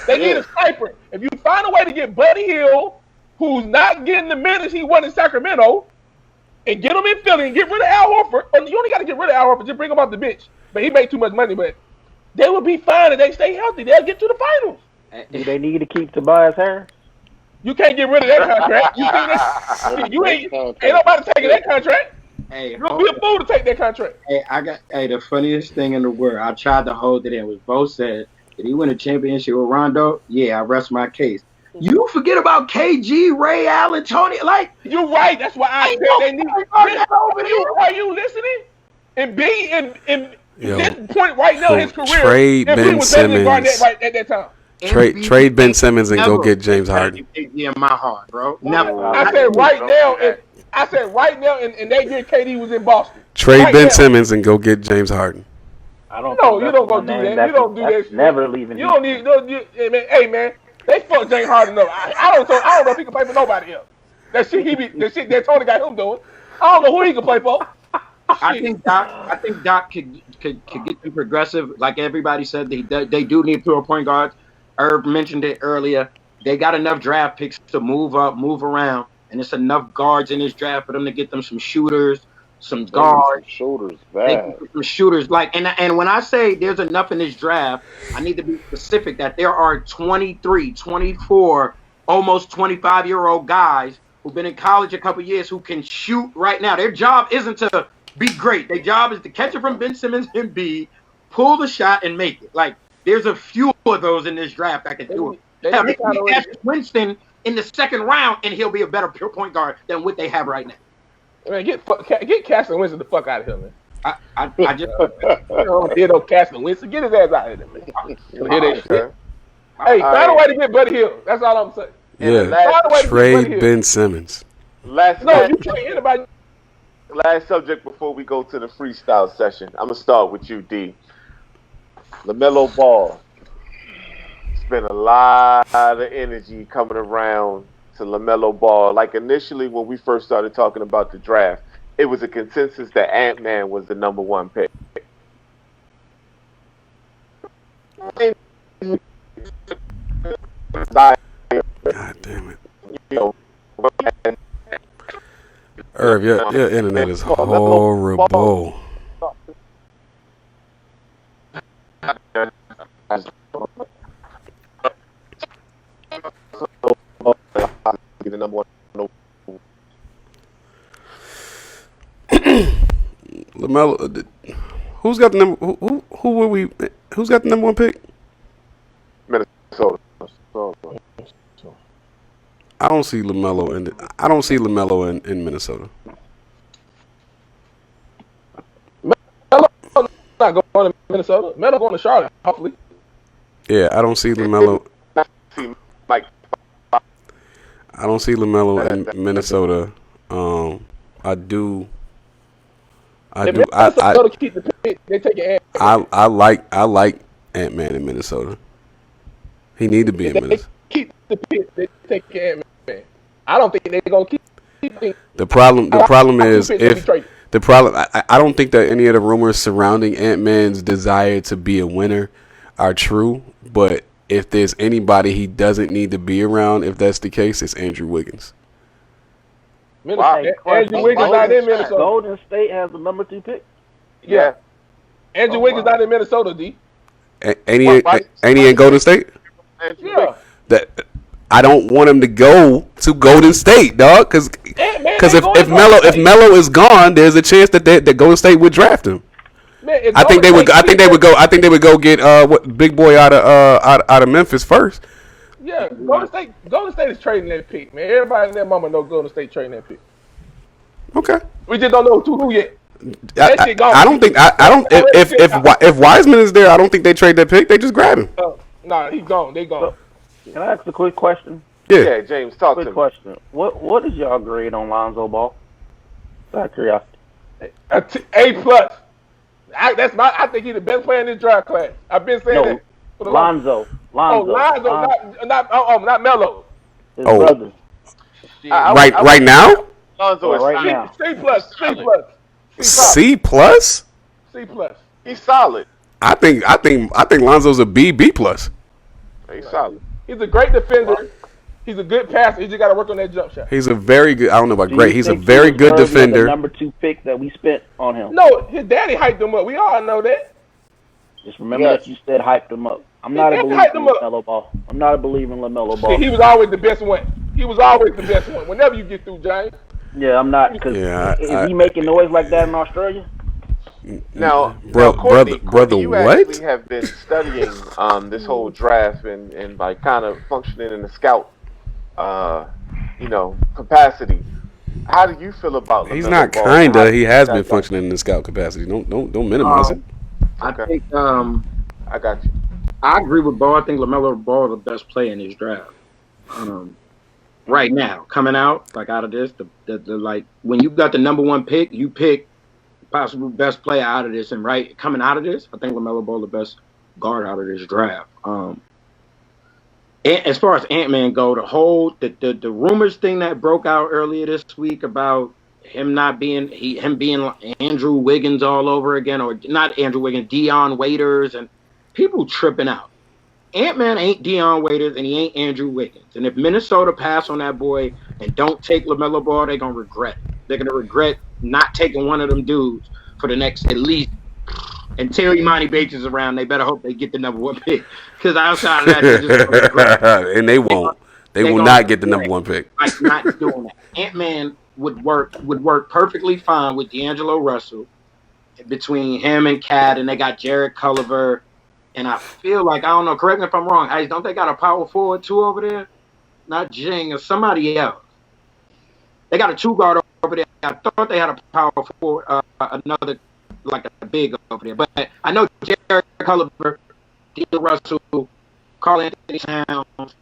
They need a sniper. If you find a way to get Buddy Hield, who's not getting the minutes he won in Sacramento, and get him in Philly and get rid of Al Horford. And you only got to get rid of Al Horford, just bring him off the bench. But he made too much money, but they will be fine if they stay healthy. They'll get to the finals. Do they need to keep Tobias Harris? You can't get rid of that contract. You think that? You ain't nobody taking that contract. Hey, You'll be a fool to take that contract. Hey, the funniest thing in the world. I tried to hold it in. Was Bo said, did he win a championship with Rondo? Yeah, I rest my case. You forget about KG, Ray Allen, Tony. Like you're right. That's why I said they need. Are you listening? And B and this point right now in his career, trade Ben Simmons right at that time. Trade Ben Simmons and go get James Harden. Yeah, in my heart, bro. Never. I said right now, and they get KD was in Boston. Trade right Ben now. Simmons and go get James Harden. I don't. No, you don't go do that. You don't do that. Never leaving. You don't need. Hey man, they fucked James Harden up. I don't know if he can play for nobody else. That shit that Tony got him doing. I don't know who he can play for. I think Doc could get them progressive. Like everybody said, they do need pure point guards. Herb mentioned it earlier. They got enough draft picks to move up, move around, and it's enough guards in this draft for them to get them some shooters, some guards. Shooters, bad. Some shooters. Like, and when I say there's enough in this draft, I need to be specific that there are 23, 24, almost 25-year-old guys who've been in college a couple years who can shoot right now. Their job isn't to be great. Their job is to catch it from Ben Simmons and B, pull the shot and make it. Like, there's a few of those in this draft that can do it. Hell, they can Winston in the second round, and he'll be a better pure point guard than what they have right now. Man, get Castle Winston the fuck out of here, man. I just don't hear no Castle Winston. Get his ass out of here, man. Don't hear that shit. Okay. Hey, find a way to get Buddy Hill. That's all I'm saying. Yeah, trade Ben Simmons. You trade anybody. Last subject before we go to the freestyle session. I'm gonna start with you, D. LaMelo Ball. It's been a lot of energy coming around to LaMelo Ball. Like initially when we first started talking about the draft, it was a consensus that Ant-Man was the number one pick. God damn it. Irv, your internet is horrible. The number one. LaMelo, who's got the number? Who's got the number one pick? Minnesota. I don't see LaMelo in Minnesota. Melo not going to Minnesota. Melo going to Charlotte, hopefully. Yeah, I don't see LaMelo. Mike. I don't see LaMelo in Minnesota. I do. Minnesota keep the pick. They take it. I like Ant-Man in Minnesota. He need to be in Minnesota. Keep the pick. They take Ant-Man. I don't think they're gonna keep. The problem is I don't think that any of the rumors surrounding Ant-Man's desire to be a winner are true. But if there's anybody he doesn't need to be around, if that's the case, it's Andrew Wiggins. Andrew Wiggins not in Minnesota. Golden State has the number 2 pick. Yeah. Andrew Wiggins not in Minnesota, D. And he in Golden State? Yeah. I don't want him to go to Golden State, dog. Because if Melo is gone, there's a chance that Golden State would draft him. Man, I think they would go get big boy out of Memphis first. Yeah, Golden State is trading that pick, man. Everybody in their mama know Golden State trading that pick. Okay. We just don't know who yet. I don't think if Wiseman is there, I don't think they trade that pick. They just grab him. Nah, he's gone. They gone. Can I ask a quick question? Yeah, James, talk to me. Quick question. What is y'all grade on Lonzo Ball? Out of curiosity. A+. I think he's the best player in this draft class. I've been saying that. For the Lonzo. Not Melo. His brother. Right now? Lonzo is right now. C+. C+. He's solid. I think Lonzo's a B+. He's solid. He's a great defender. He's a good passer. He just got to work on that jump shot. He's a very good. I don't know about great. He's a very good defender. The number 2 pick that we spent on him. No, his daddy hyped him up. We all know that. Just remember that you said hyped him up. I'm not a believer in LaMelo Ball. I'm not a believer in LaMelo Ball. He was always the best one. Whenever you get through, James. Yeah, I'm not. Because is he making noise like that in Australia? Now, brother, you what? actually have been studying this whole draft and by kind of functioning in the scout, capacity. How do you feel about? He's not kinda. He has been functioning in the scout capacity. Don't minimize it. I think I got you. I agree with Ball. I think LaMelo Ball is the best player in this draft. Right now, coming out out of this, the like when you got the number 1 pick, you pick possible best player out of this, and coming out of this, I think LaMelo Ball the best guard out of this draft. As far as Ant-Man go, the rumors thing that broke out earlier this week about him being Andrew Wiggins all over again, or not Andrew Wiggins, Dion Waiters, and people tripping out. Ant-Man ain't Dion Waiters and he ain't Andrew Wiggins. And if Minnesota pass on that boy and don't take LaMelo Ball, they're going to regret it. They're going to regret not taking one of them dudes for the next at least. Until Imani Bates is around, they better hope they get the number 1 pick. Because outside of that, they're just going to regret it. And they won't. They will not get the number 1 pick. Like not doing that. Ant-Man would work perfectly fine with D'Angelo Russell between him and Cat, and they got Jared Culver. And I feel like, I don't know, correct me if I'm wrong, don't they got a power forward too over there? Not Jing or somebody else. They got a 2 guard over there I thought they had a power forward, another like a big over there. But I know Jared Culliver, D'Angelo Russell, Carl Anthony Towns.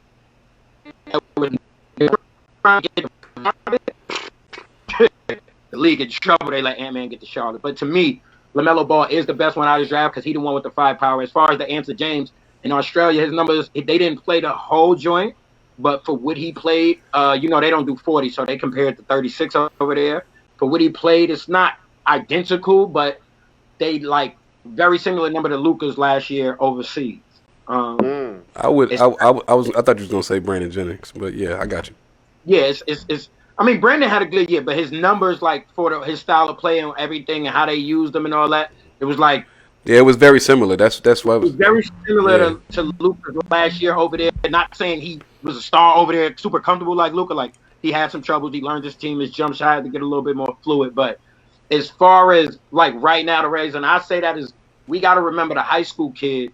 The league in trouble. They let Ant-Man get to Charlotte. But to me, LaMelo Ball is the best one out of the draft because he the one with the firepower. As far as the answer, James, in Australia, his numbers, they didn't play the whole joint. But for what he played, they don't do 40, so they compared to 36 over there. For what he played, it's not identical, but they like very similar number to Luka's last year overseas. I thought you was gonna say Brandon Jennings, but yeah, I got you. Yeah, it's. I mean, Brandon had a good year, but his numbers, like for his style of play and everything, and how they used them and all that, it was like. Yeah, it was very similar. That's why it was very similar to Luka last year over there. Not saying he was a star over there, super comfortable like Luka. Like he had some troubles. He learned his team, his jump shot had to get a little bit more fluid. But as far as like right now, the reason I say that is we got to remember the high school kid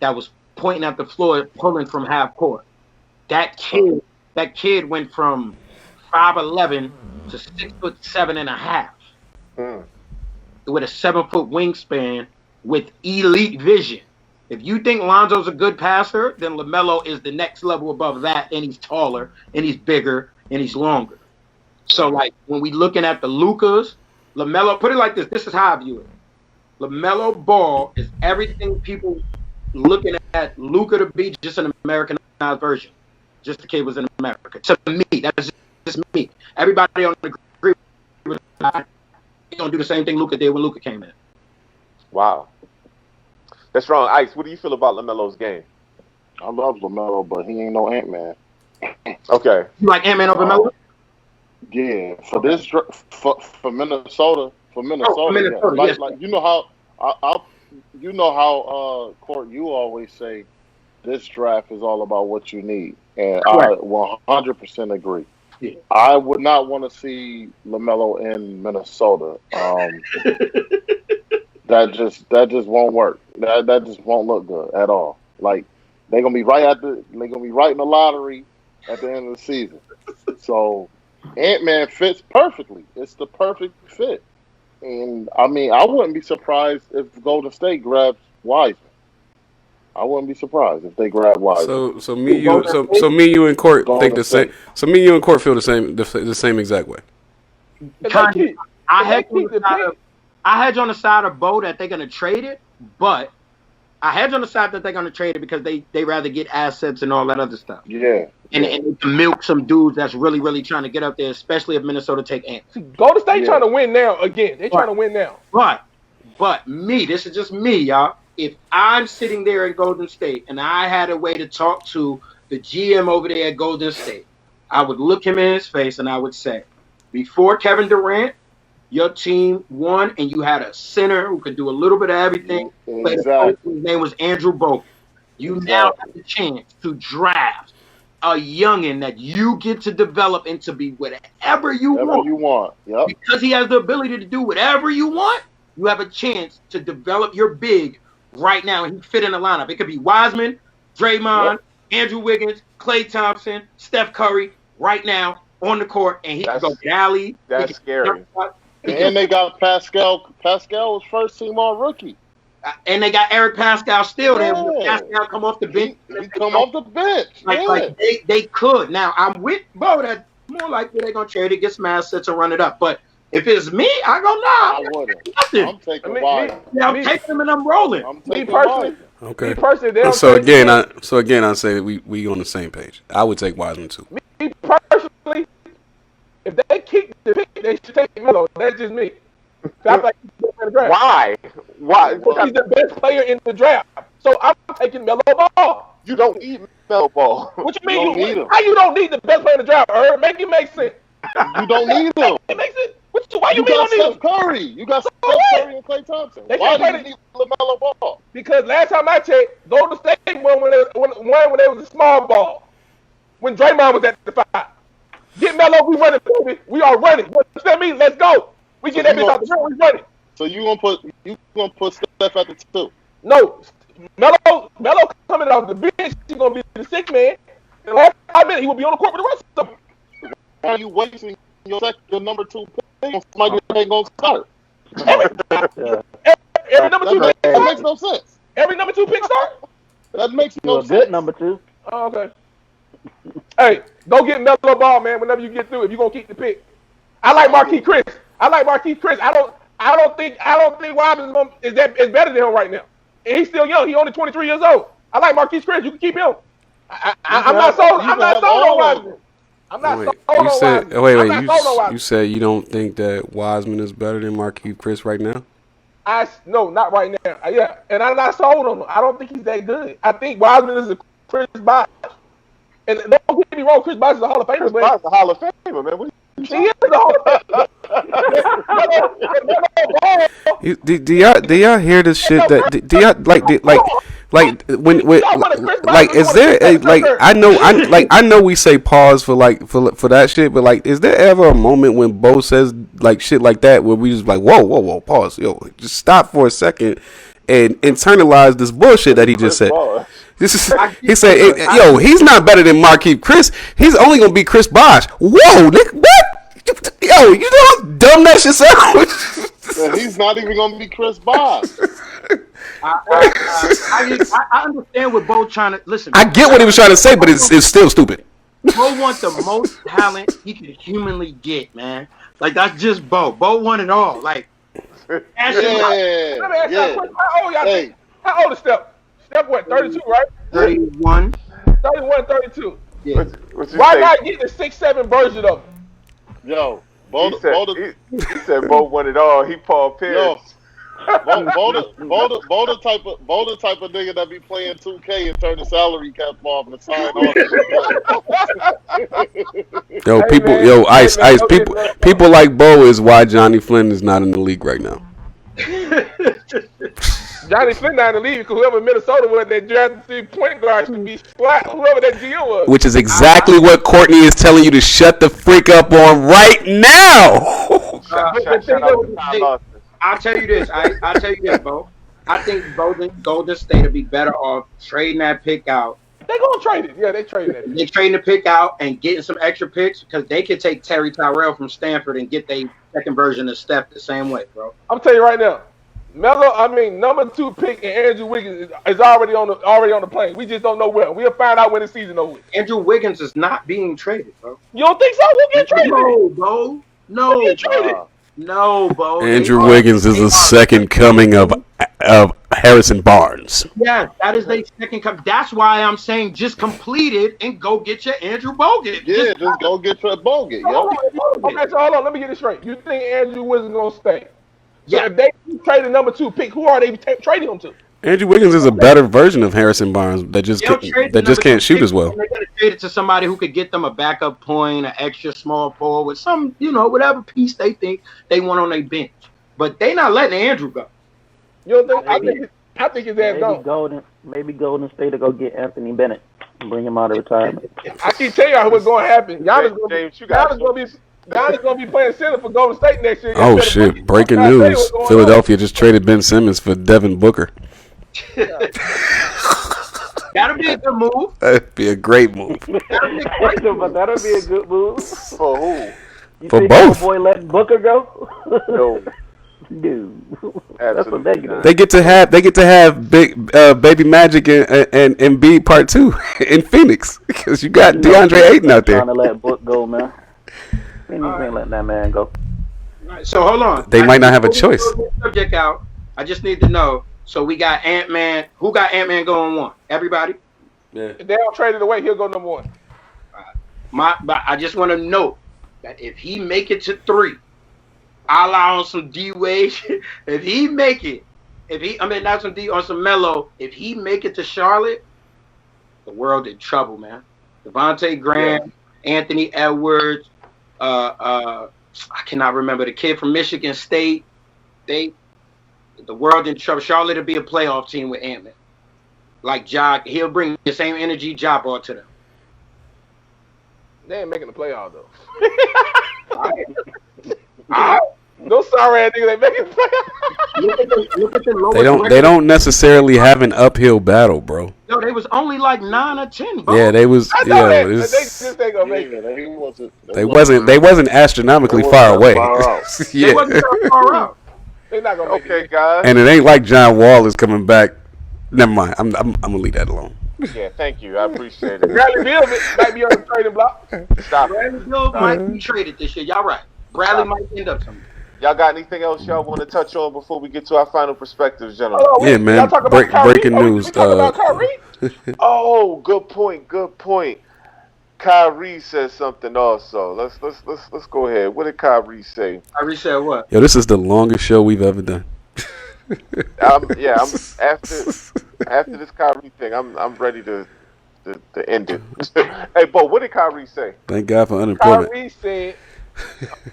that was pointing at the floor, pulling from half court. That kid went from 5'11" to 6'7.5" with a 7-foot wingspan. With elite vision. If you think Lonzo's a good passer, then LaMelo is the next level above that, and he's taller, and he's bigger, and he's longer. So, like, when we looking at the Lukas, LaMelo, put it like this. This is how I view it. LaMelo Ball is everything people looking at Luka to be, just an Americanized version. Just the kid was in America. To me, that's just me. Everybody on the group is going to do the same thing Luka did when Luka came in. Wow. That's wrong. Ice, what do you feel about LaMelo's game? I love LaMelo, but he ain't no Ant-Man. Okay. You like Ant-Man over Melo? Yeah, for Minnesota. For Minnesota, Minnesota, yeah. yes. Like you know how Court, you always say this draft is all about what you need, and Right. I 100% agree. Yeah. I would not want to see LaMelo in Minnesota. That just won't work. That just won't look good at all. Like they're gonna be right in the lottery at the end of the season. So Ant-Man fits perfectly. It's the perfect fit. And I mean, I wouldn't be surprised if Golden State grabs Wiseman. I wouldn't be surprised if they grab Wiseman. So me, you and Court think the same. So me, you and Court feel the same exact way. I had you on the side of Bo that they're gonna trade it, but I had you on the side that they're gonna trade it because they rather get assets and all that other stuff. Yeah. And milk some dudes that's really, really trying to get up there, especially if Minnesota take Ant. Golden State trying to win now again. They're trying to win now. But me, this is just me, y'all. If I'm sitting there in Golden State and I had a way to talk to the GM over there at Golden State, I would look him in his face and I would say, before Kevin Durant, your team won and you had a center who could do a little bit of everything. Exactly. His name was Andrew Bogut. You now have the chance to draft a youngin that you get to develop into be whatever you want. Yep. Because he has the ability to do whatever you want, you have a chance to develop your big right now, and he fit in the lineup. It could be Wiseman, Draymond, Andrew Wiggins, Klay Thompson, Steph Curry right now on the court, and he can go Galley. That's scary. And they got Pascal. Pascal was first team all rookie. And they got Eric Pascal still there. Pascal come off the bench. He come off the bench. Like they could. Now, I'm with Bo that more likely they're going to trade it, get some assets, and run it up. But if it's me, I go, I wouldn't. I'm taking Wiseman. I'm taking them and I'm rolling. Me personally. Okay. Me personally, So again, I say we on the same page. I would take Wiseman too. Me personally, if they keep the pick, they should take Melo. That's just me. I like he's in the draft. Why? Because he's the best player in the draft. So I'm taking Melo Ball. You don't need Melo Ball. What you mean? How you don't need the best player in the draft? Make it make sense. You don't need him. It makes sense. Why you mean got don't need Steph Curry. You got Steph Curry and Klay Thompson. Why do you need LaMelo Ball? Because last time I checked, Golden State won when they was a small ball. When Draymond was at the 5. Get Melo, we running, baby. We are running. What does that mean? Let's go. We get that bitch out the ground. We running. So you gonna put Steph at the 2? No, Melo coming off the bench. He's gonna be the 6th man. And last 5 minutes, he will be on the court with the rest of them. Why are you wasting your number 2 pick? somebody that ain't gonna start. Yeah. Every number two pick That makes no sense. Every number two pick start. That makes You're no a sense. good number 2. Oh, okay. Hey, go get Melo Ball, man. Whenever you get through, if you're gonna keep the pick, I like Marquise Chris. I don't think Wiseman is better than him right now. And he's still young. He's only 23 years old. I like Marquise Chris. You can keep him. I'm not sold on Wiseman. I'm not sold on Wiseman. Wait. You said you don't think that Wiseman is better than Marquise Chris right now? No, not right now. Yeah, and I'm not sold on him. I don't think he's that good. I think Wiseman is a Chris Bosh. And don't get me wrong, Chris Bosh is a Hall of Famer. Chris Bosh is a Hall of Famer, man. What he is a Hall of Famer. Do y'all hear this shit? That do y'all when is there I know we say pause for that shit, but like, is there ever a moment when Bo says like shit like that where we just like whoa pause, yo, just stop for a second and internalize this bullshit that he just said? He said, yo, he's not better than Marquise Chris. He's only gonna be Chris Bosh. Whoa, Nick, what? Yo, you know how dumb that shit sounds? He's not even gonna be Chris Bosh. I understand what Bo trying to listen. I get what he was trying to say, but it's still stupid. Bo wants the most talent he can humanly get, man. Like, that's just Bo. Bo want it all. Like, Let me ask you a question. How old y'all think? How old is Steph? Steph what? 32, right? 31. 31, 32. Yeah. Why not get the 6'7" version of him? Yo, he said Bo won it all. He Paul Pierce. Yo, Bo the type of nigga that be playing 2K and turn the salary cap off and sign on. Yo, Ice, people like Bo is why Johnny Flynn is not in the league right now. Johnny Flynn not in the league because whoever Minnesota was that drafted point guard should be flat. Whoever that GM was. Which is exactly what Courtney is telling you to shut the freak up on right now. I'll tell you this. I'll tell you this, Bo. I think Golden State will be better off trading that pick out. They're going to trade it. Yeah, they traded it. They're trading the pick out and getting some extra picks because they could take Terry Tyrell from Stanford and get their second version of Steph the same way, bro. I'm telling you right now. Number 2 pick and Andrew Wiggins is already on the plane. We just don't know where. We'll find out when the season over. Andrew Wiggins is not being traded, bro. You don't think so? We'll get traded. No, bro. No, Bo. Andrew Wiggins is the second coming of Harrison Barnes. Yeah, that is their second coming. That's why I'm saying just complete it and go get your Andrew Bogut. Yeah, just go get your Bogut. Okay, so hold on. Let me get this straight. You think Andrew Wiggins is going to stay? So yeah. If they trade the number 2 pick, who are they trading him to? Andrew Wiggins is a better version of Harrison Barnes that just can't shoot as well. They're going to trade it to somebody who could get them a backup point, an extra small forward, some, whatever piece they think they want on their bench. But they not letting Andrew go. You don't think? I think his ass gone. Maybe Golden State to go get Anthony Bennett and bring him out of retirement. I keep telling y'all what's going to happen. Giannis going to be playing center for Golden State next year. Oh, shit. Breaking news. Philadelphia just traded Ben Simmons for Devin Booker. That'll be a good move. That'd be a great move. That'll be a good move. For who? For both. Boy, letting Booker go? No. Dude, that's a negative. They get to have big Baby Magic and Embiid Part 2 in Phoenix because you got DeAndre Ayton out there. Trying to let Book go, man. Phoenix ain't letting that man go. Right, so hold on. They might not have a choice. Subject out. I just need to know. So we got Ant-Man. Who got Ant-Man going 1? Everybody? Yeah. If they don't trade it away, he'll go number 1. But I just want to know that if he make it to 3, I'll allow on some D-Wade. If he make it, not some D, on some Melo. If he make it to Charlotte, the world in trouble, man. Devontae Graham, Anthony Edwards, I cannot remember the kid from Michigan State. The world in trouble. Charlotte will be a playoff team with Ant-Man. Like Ja, he'll bring the same energy Ja brought to them. They ain't making the playoff though. Those sorry ass niggas ain't making playoffs. Look at the lowest They record. don't necessarily have an uphill battle, bro. No, they was only like 9 or 10, bro. Yeah, they was. I know Yeah, that, but they just ain't gonna make Yeah, it. they wasn't astronomically far that away. far out. They Yeah, wasn't that far out. They not gonna make Okay, it. guys. and it ain't like John Wall is coming back. Never mind. I'm gonna leave that alone. Yeah, thank you. I appreciate it. Bradley Beal might be on the trading block. Stop it. Bradley Bill might be traded this year. Y'all right. Bradley might end up somewhere. Y'all got anything else y'all want to touch on before we get to our final perspectives, gentlemen? Hold on, Yeah, wait, man. y'all talk about Kyrie? Breaking news. We talk about Kyrie? Oh, good point. Good point. Kyrie says something also. Let's go ahead. What did Kyrie say? Kyrie said what? Yo, this is the longest show we've ever done. I'm after this Kyrie thing. I'm ready to end it. Hey, Bo, what did Kyrie say? Thank God for unemployment. Kyrie said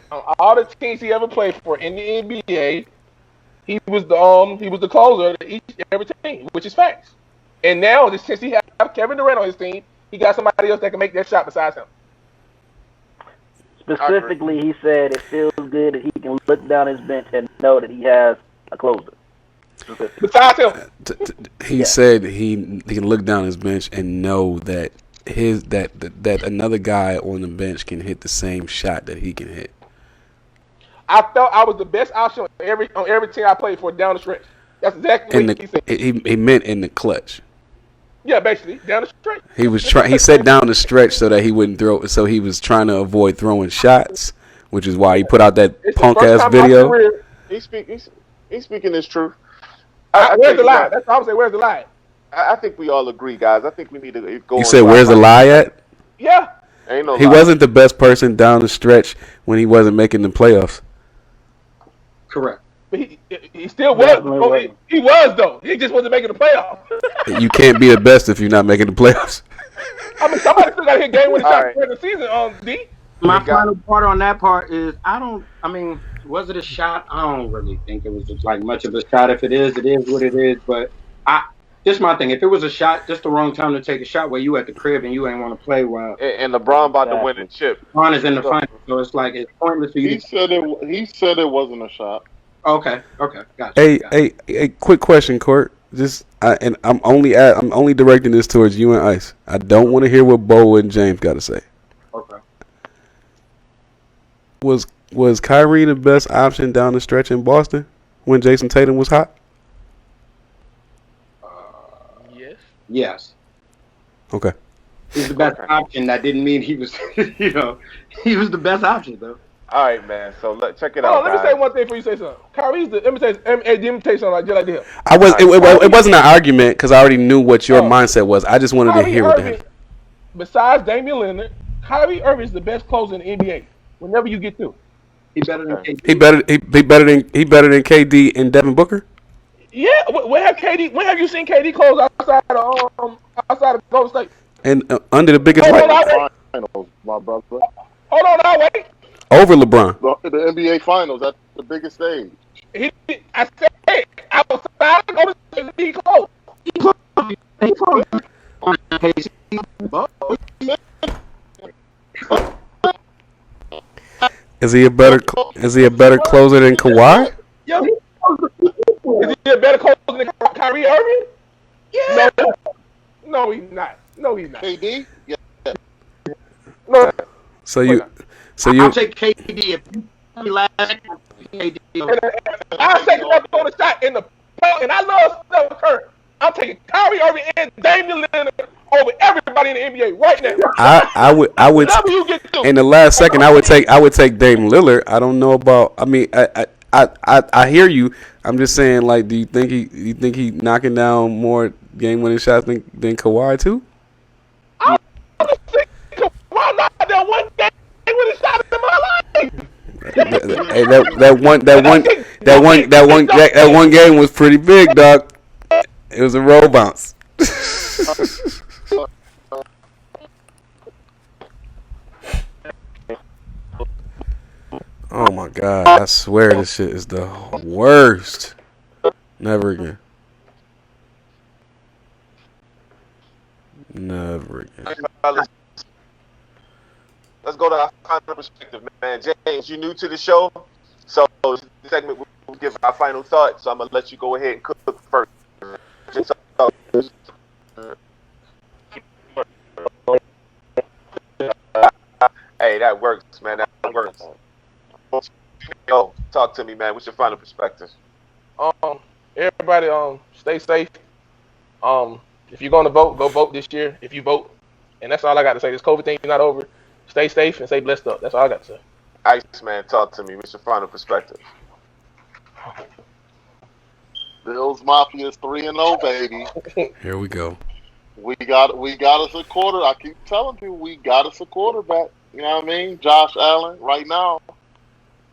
on all the teams he ever played for in the NBA, he was the closer to every team, which is facts. And now since he have Kevin Durant on his team, he got somebody else that can make that shot besides him. Specifically, he said it feels good that he can look down his bench and know that he has a closer. Besides him, He said he can look down his bench and know that that another guy on the bench can hit the same shot that he can hit. I felt I was the best option on every team I played for down the stretch. That's exactly what he said. He meant in the clutch. Yeah, basically down the stretch. He said down the stretch so that he wouldn't throw. So he was trying to avoid throwing shots, which is why he put out that It's the punk first ass time in my video. career- He's speaking his truth. Where's the lie? That's all I'm saying. Where's the lie? I think we all agree, guys. I think we need to go. You said, "Where's the lie at?" Yeah. Ain't no He lie. wasn't the best person down the stretch when he wasn't making the playoffs. Correct. But he still Definitely was. wasn't. He was though. He just wasn't making the playoffs. You can't be the best if you're not making the playoffs. I mean, somebody still got to hit game winning All shot right. during the season. D. My We got- final part on that part is was it a shot? I don't really think it was like much of a shot. If it is what it is. But this is my thing. If it was a shot, just the wrong time to take a shot where you at the crib and you ain't want to play while And LeBron about to win the chip. LeBron is in the final. So it's like it's pointless for you He said it wasn't a shot. Okay, gotcha. Hey, quick question, Court. I'm only directing this towards you and Ice. I don't want to hear what Bo and James got to say. Okay. Was Kyrie the best option down the stretch in Boston when Jason Tatum was hot? Yes. Yes. Okay. He's the best option. That didn't mean he was, he was the best option though. All right, man. So check it Hold out, on, let me guys. say one thing before you say something. Kyrie's the. Let me tell you something like just like this. It wasn't an argument because I already knew what your mindset was. I just wanted to hear what the Irving, heck. besides Damian Lillard, Kyrie Irving is the best closer in the NBA. Whenever you get through. He better than KD. He better than KD and Devin Booker. Yeah, when have you seen KD close outside of Golden State? And under the biggest Hold on, light I'll wait. Finals, my brother. Hold on, I'll wait. over LeBron. The NBA Finals, that's the biggest stage. I said outside of Golden State, he close. Is he a better closer than Kawhi? Yo, is he a better closer than Kyrie Irving? Yeah. No, he's not. No, he's not. KD? Yeah. No. I'll take KD if you last KD. I'll take him up on the shot in the and I love Steph Curry. I'm taking Kyrie Irving and Damian Lillard over everybody in the NBA right now. I would Whatever you get to. in the last second I would take Dame Lillard. I don't know about. I mean, I hear you. I'm just saying, like, do you think he knocking down more game winning shots than Kawhi too? I don't think Kawhi knocked down one game with a shot in my life. Hey, that one game was pretty big, dog. It was a roll bounce. Oh my God! I swear this shit is the worst. Never again. Never again. Let's go to our final perspective, man. James, you new to the show? So this segment we'll give our final thoughts. So I'm gonna let you go ahead and cook first. Hey, that works, man. That works. Yo, talk to me, man. What's your final perspective? Everybody, stay safe. If you're going to vote, go vote this year. If you vote, and that's all I got to say. This COVID thing is not over. Stay safe and stay blessed up. That's all I got to say. Iceman, talk to me. What's your final perspective? Bills Mafia is 3-0, baby. Here we go. We got us a quarter. I keep telling people we got us a quarterback. You know what I mean? Josh Allen right now.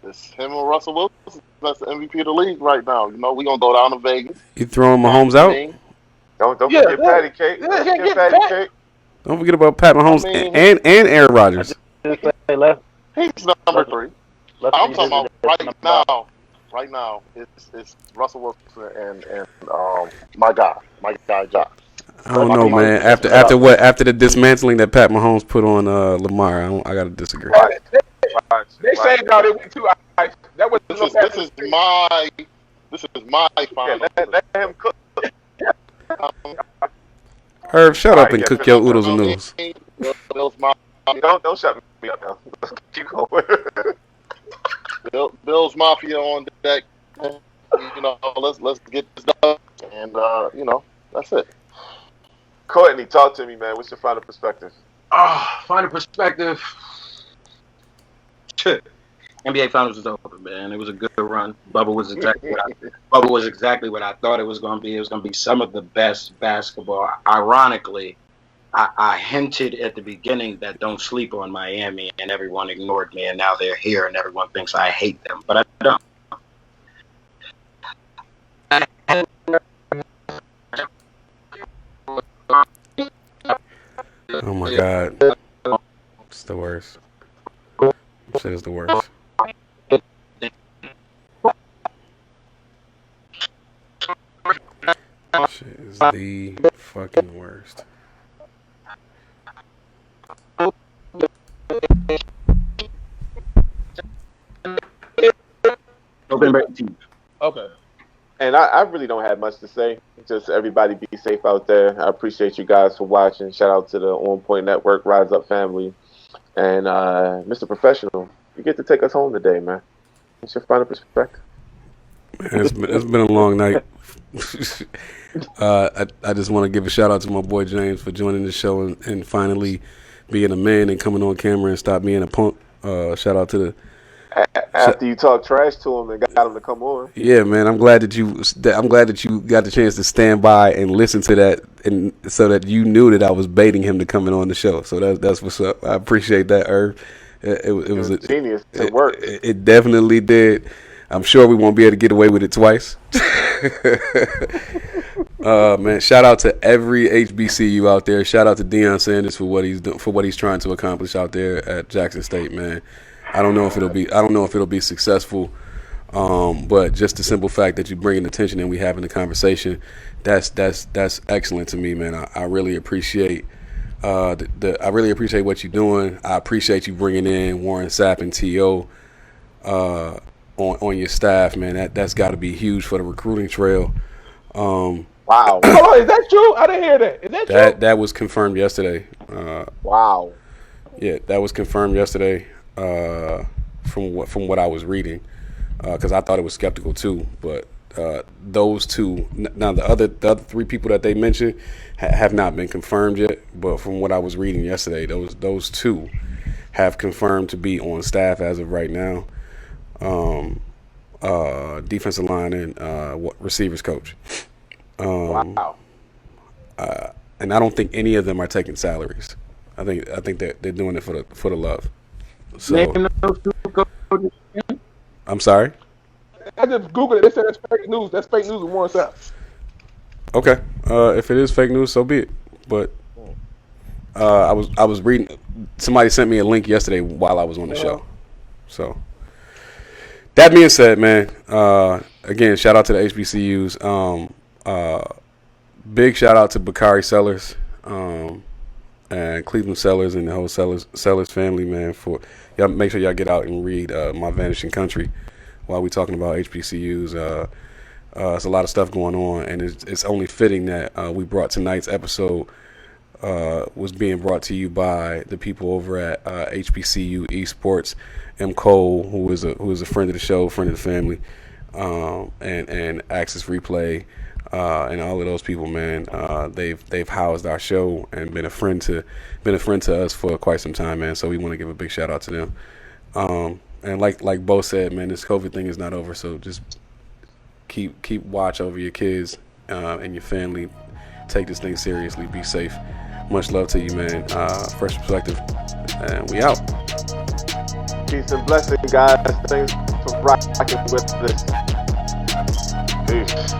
It's him and Russell Wilson. That's the MVP of the league right now. You know, we gonna go down to Vegas. You throwing Mahomes out? Don't forget Patty Cake. Don't forget Patty Cake. Don't forget about Pat Mahomes and Aaron Rodgers. He's number 3. I'm talking about right now. Right now, it's Russell Wilson and my guy Josh. I don't know, man. After the dismantling that Pat Mahomes put on Lamar, I gotta disagree. They saved out it too. That was this is my final. Let him cook. Herb, shut up and cook your oodles and noodles. Don't shut me up now. Keep going. Bills Mafia on deck. You know, let's get this done, and you know, that's it. Courtney, talk to me, man. What's your final perspective? Final perspective. NBA Finals is over, man. It was a good run. Bubba was exactly what I thought it was going to be. It was going to be some of the best basketball. Ironically, I hinted at the beginning that don't sleep on Miami, and everyone ignored me, and now they're here, and everyone thinks I hate them, but I don't. Oh my God, it's the worst. Shit is the worst. Shit is the fucking worst. November 18th. Okay. And I really don't have much to say. Just everybody be safe out there. I appreciate you guys for watching. Shout out to the OnPoint Network, Rise Up family. And Mr. Professional, you get to take us home today, man. What's your final perspective? Man, it's been a long night. I just want to give a shout out to my boy James for joining the show and finally being a man and coming on camera and stop being a punk. Shout out to the after you talk trash to him and got him to come on. Yeah, man. I'm glad that you got the chance to stand by and listen to that, and so that you knew that I was baiting him to coming on the show. So that's what's up. I appreciate that, Irv. It was a genius. It worked. It definitely did. I'm sure we won't be able to get away with it twice. Man, shout out to every HBCU out there. Shout out to Deion Sanders for what he's trying to accomplish out there at Jackson State, man. I don't know if it'll be successful, but just the simple fact that you bringing attention and we having the conversation, that's excellent to me, man. I really appreciate I really appreciate what you're doing. I appreciate you bringing in Warren Sapp and T.O. On your staff, man. That's got to be huge for the recruiting trail. Wow. Hold on, is that true? I didn't hear that. Is that true? That was confirmed yesterday. Wow. Yeah, that was confirmed yesterday. From what I was reading, because I thought it was skeptical too. But those two, now the other 3 people that they mentioned have not been confirmed yet. But from what I was reading yesterday, those 2 have confirmed to be on staff as of right now. Defensive line and receivers coach. Wow. And I don't think any of them are taking salaries. I think they're doing it for the love. So, I'm sorry? I just Googled it. They said that's fake news. That's fake news with Warren Sapp. Okay. If it is fake news, so be it. But I was reading. Somebody sent me a link yesterday while I was on the show. So that being said, man, again, shout out to the HBCUs. Big shout out to Bakari Sellers. And Cleveland Sellers and the whole Sellers family, man, for y'all. Make sure y'all get out and read My Vanishing Country while we're talking about HBCUs. There's a lot of stuff going on, and it's only fitting that we brought tonight's episode was being brought to you by the people over at HBCU Esports. M. Cole, who is a friend of the show, friend of the family, and Access Replay, and all of those people, man. They've housed our show and been a friend to us for quite some time, man. So we want to give a big shout out to them. And like Bo said, man, this COVID thing is not over. So just keep watch over your kids and your family. Take this thing seriously. Be safe. Much love to you, man. Phresh Perspective, and we out. Peace and blessing, guys. Thanks for rocking with us. Peace.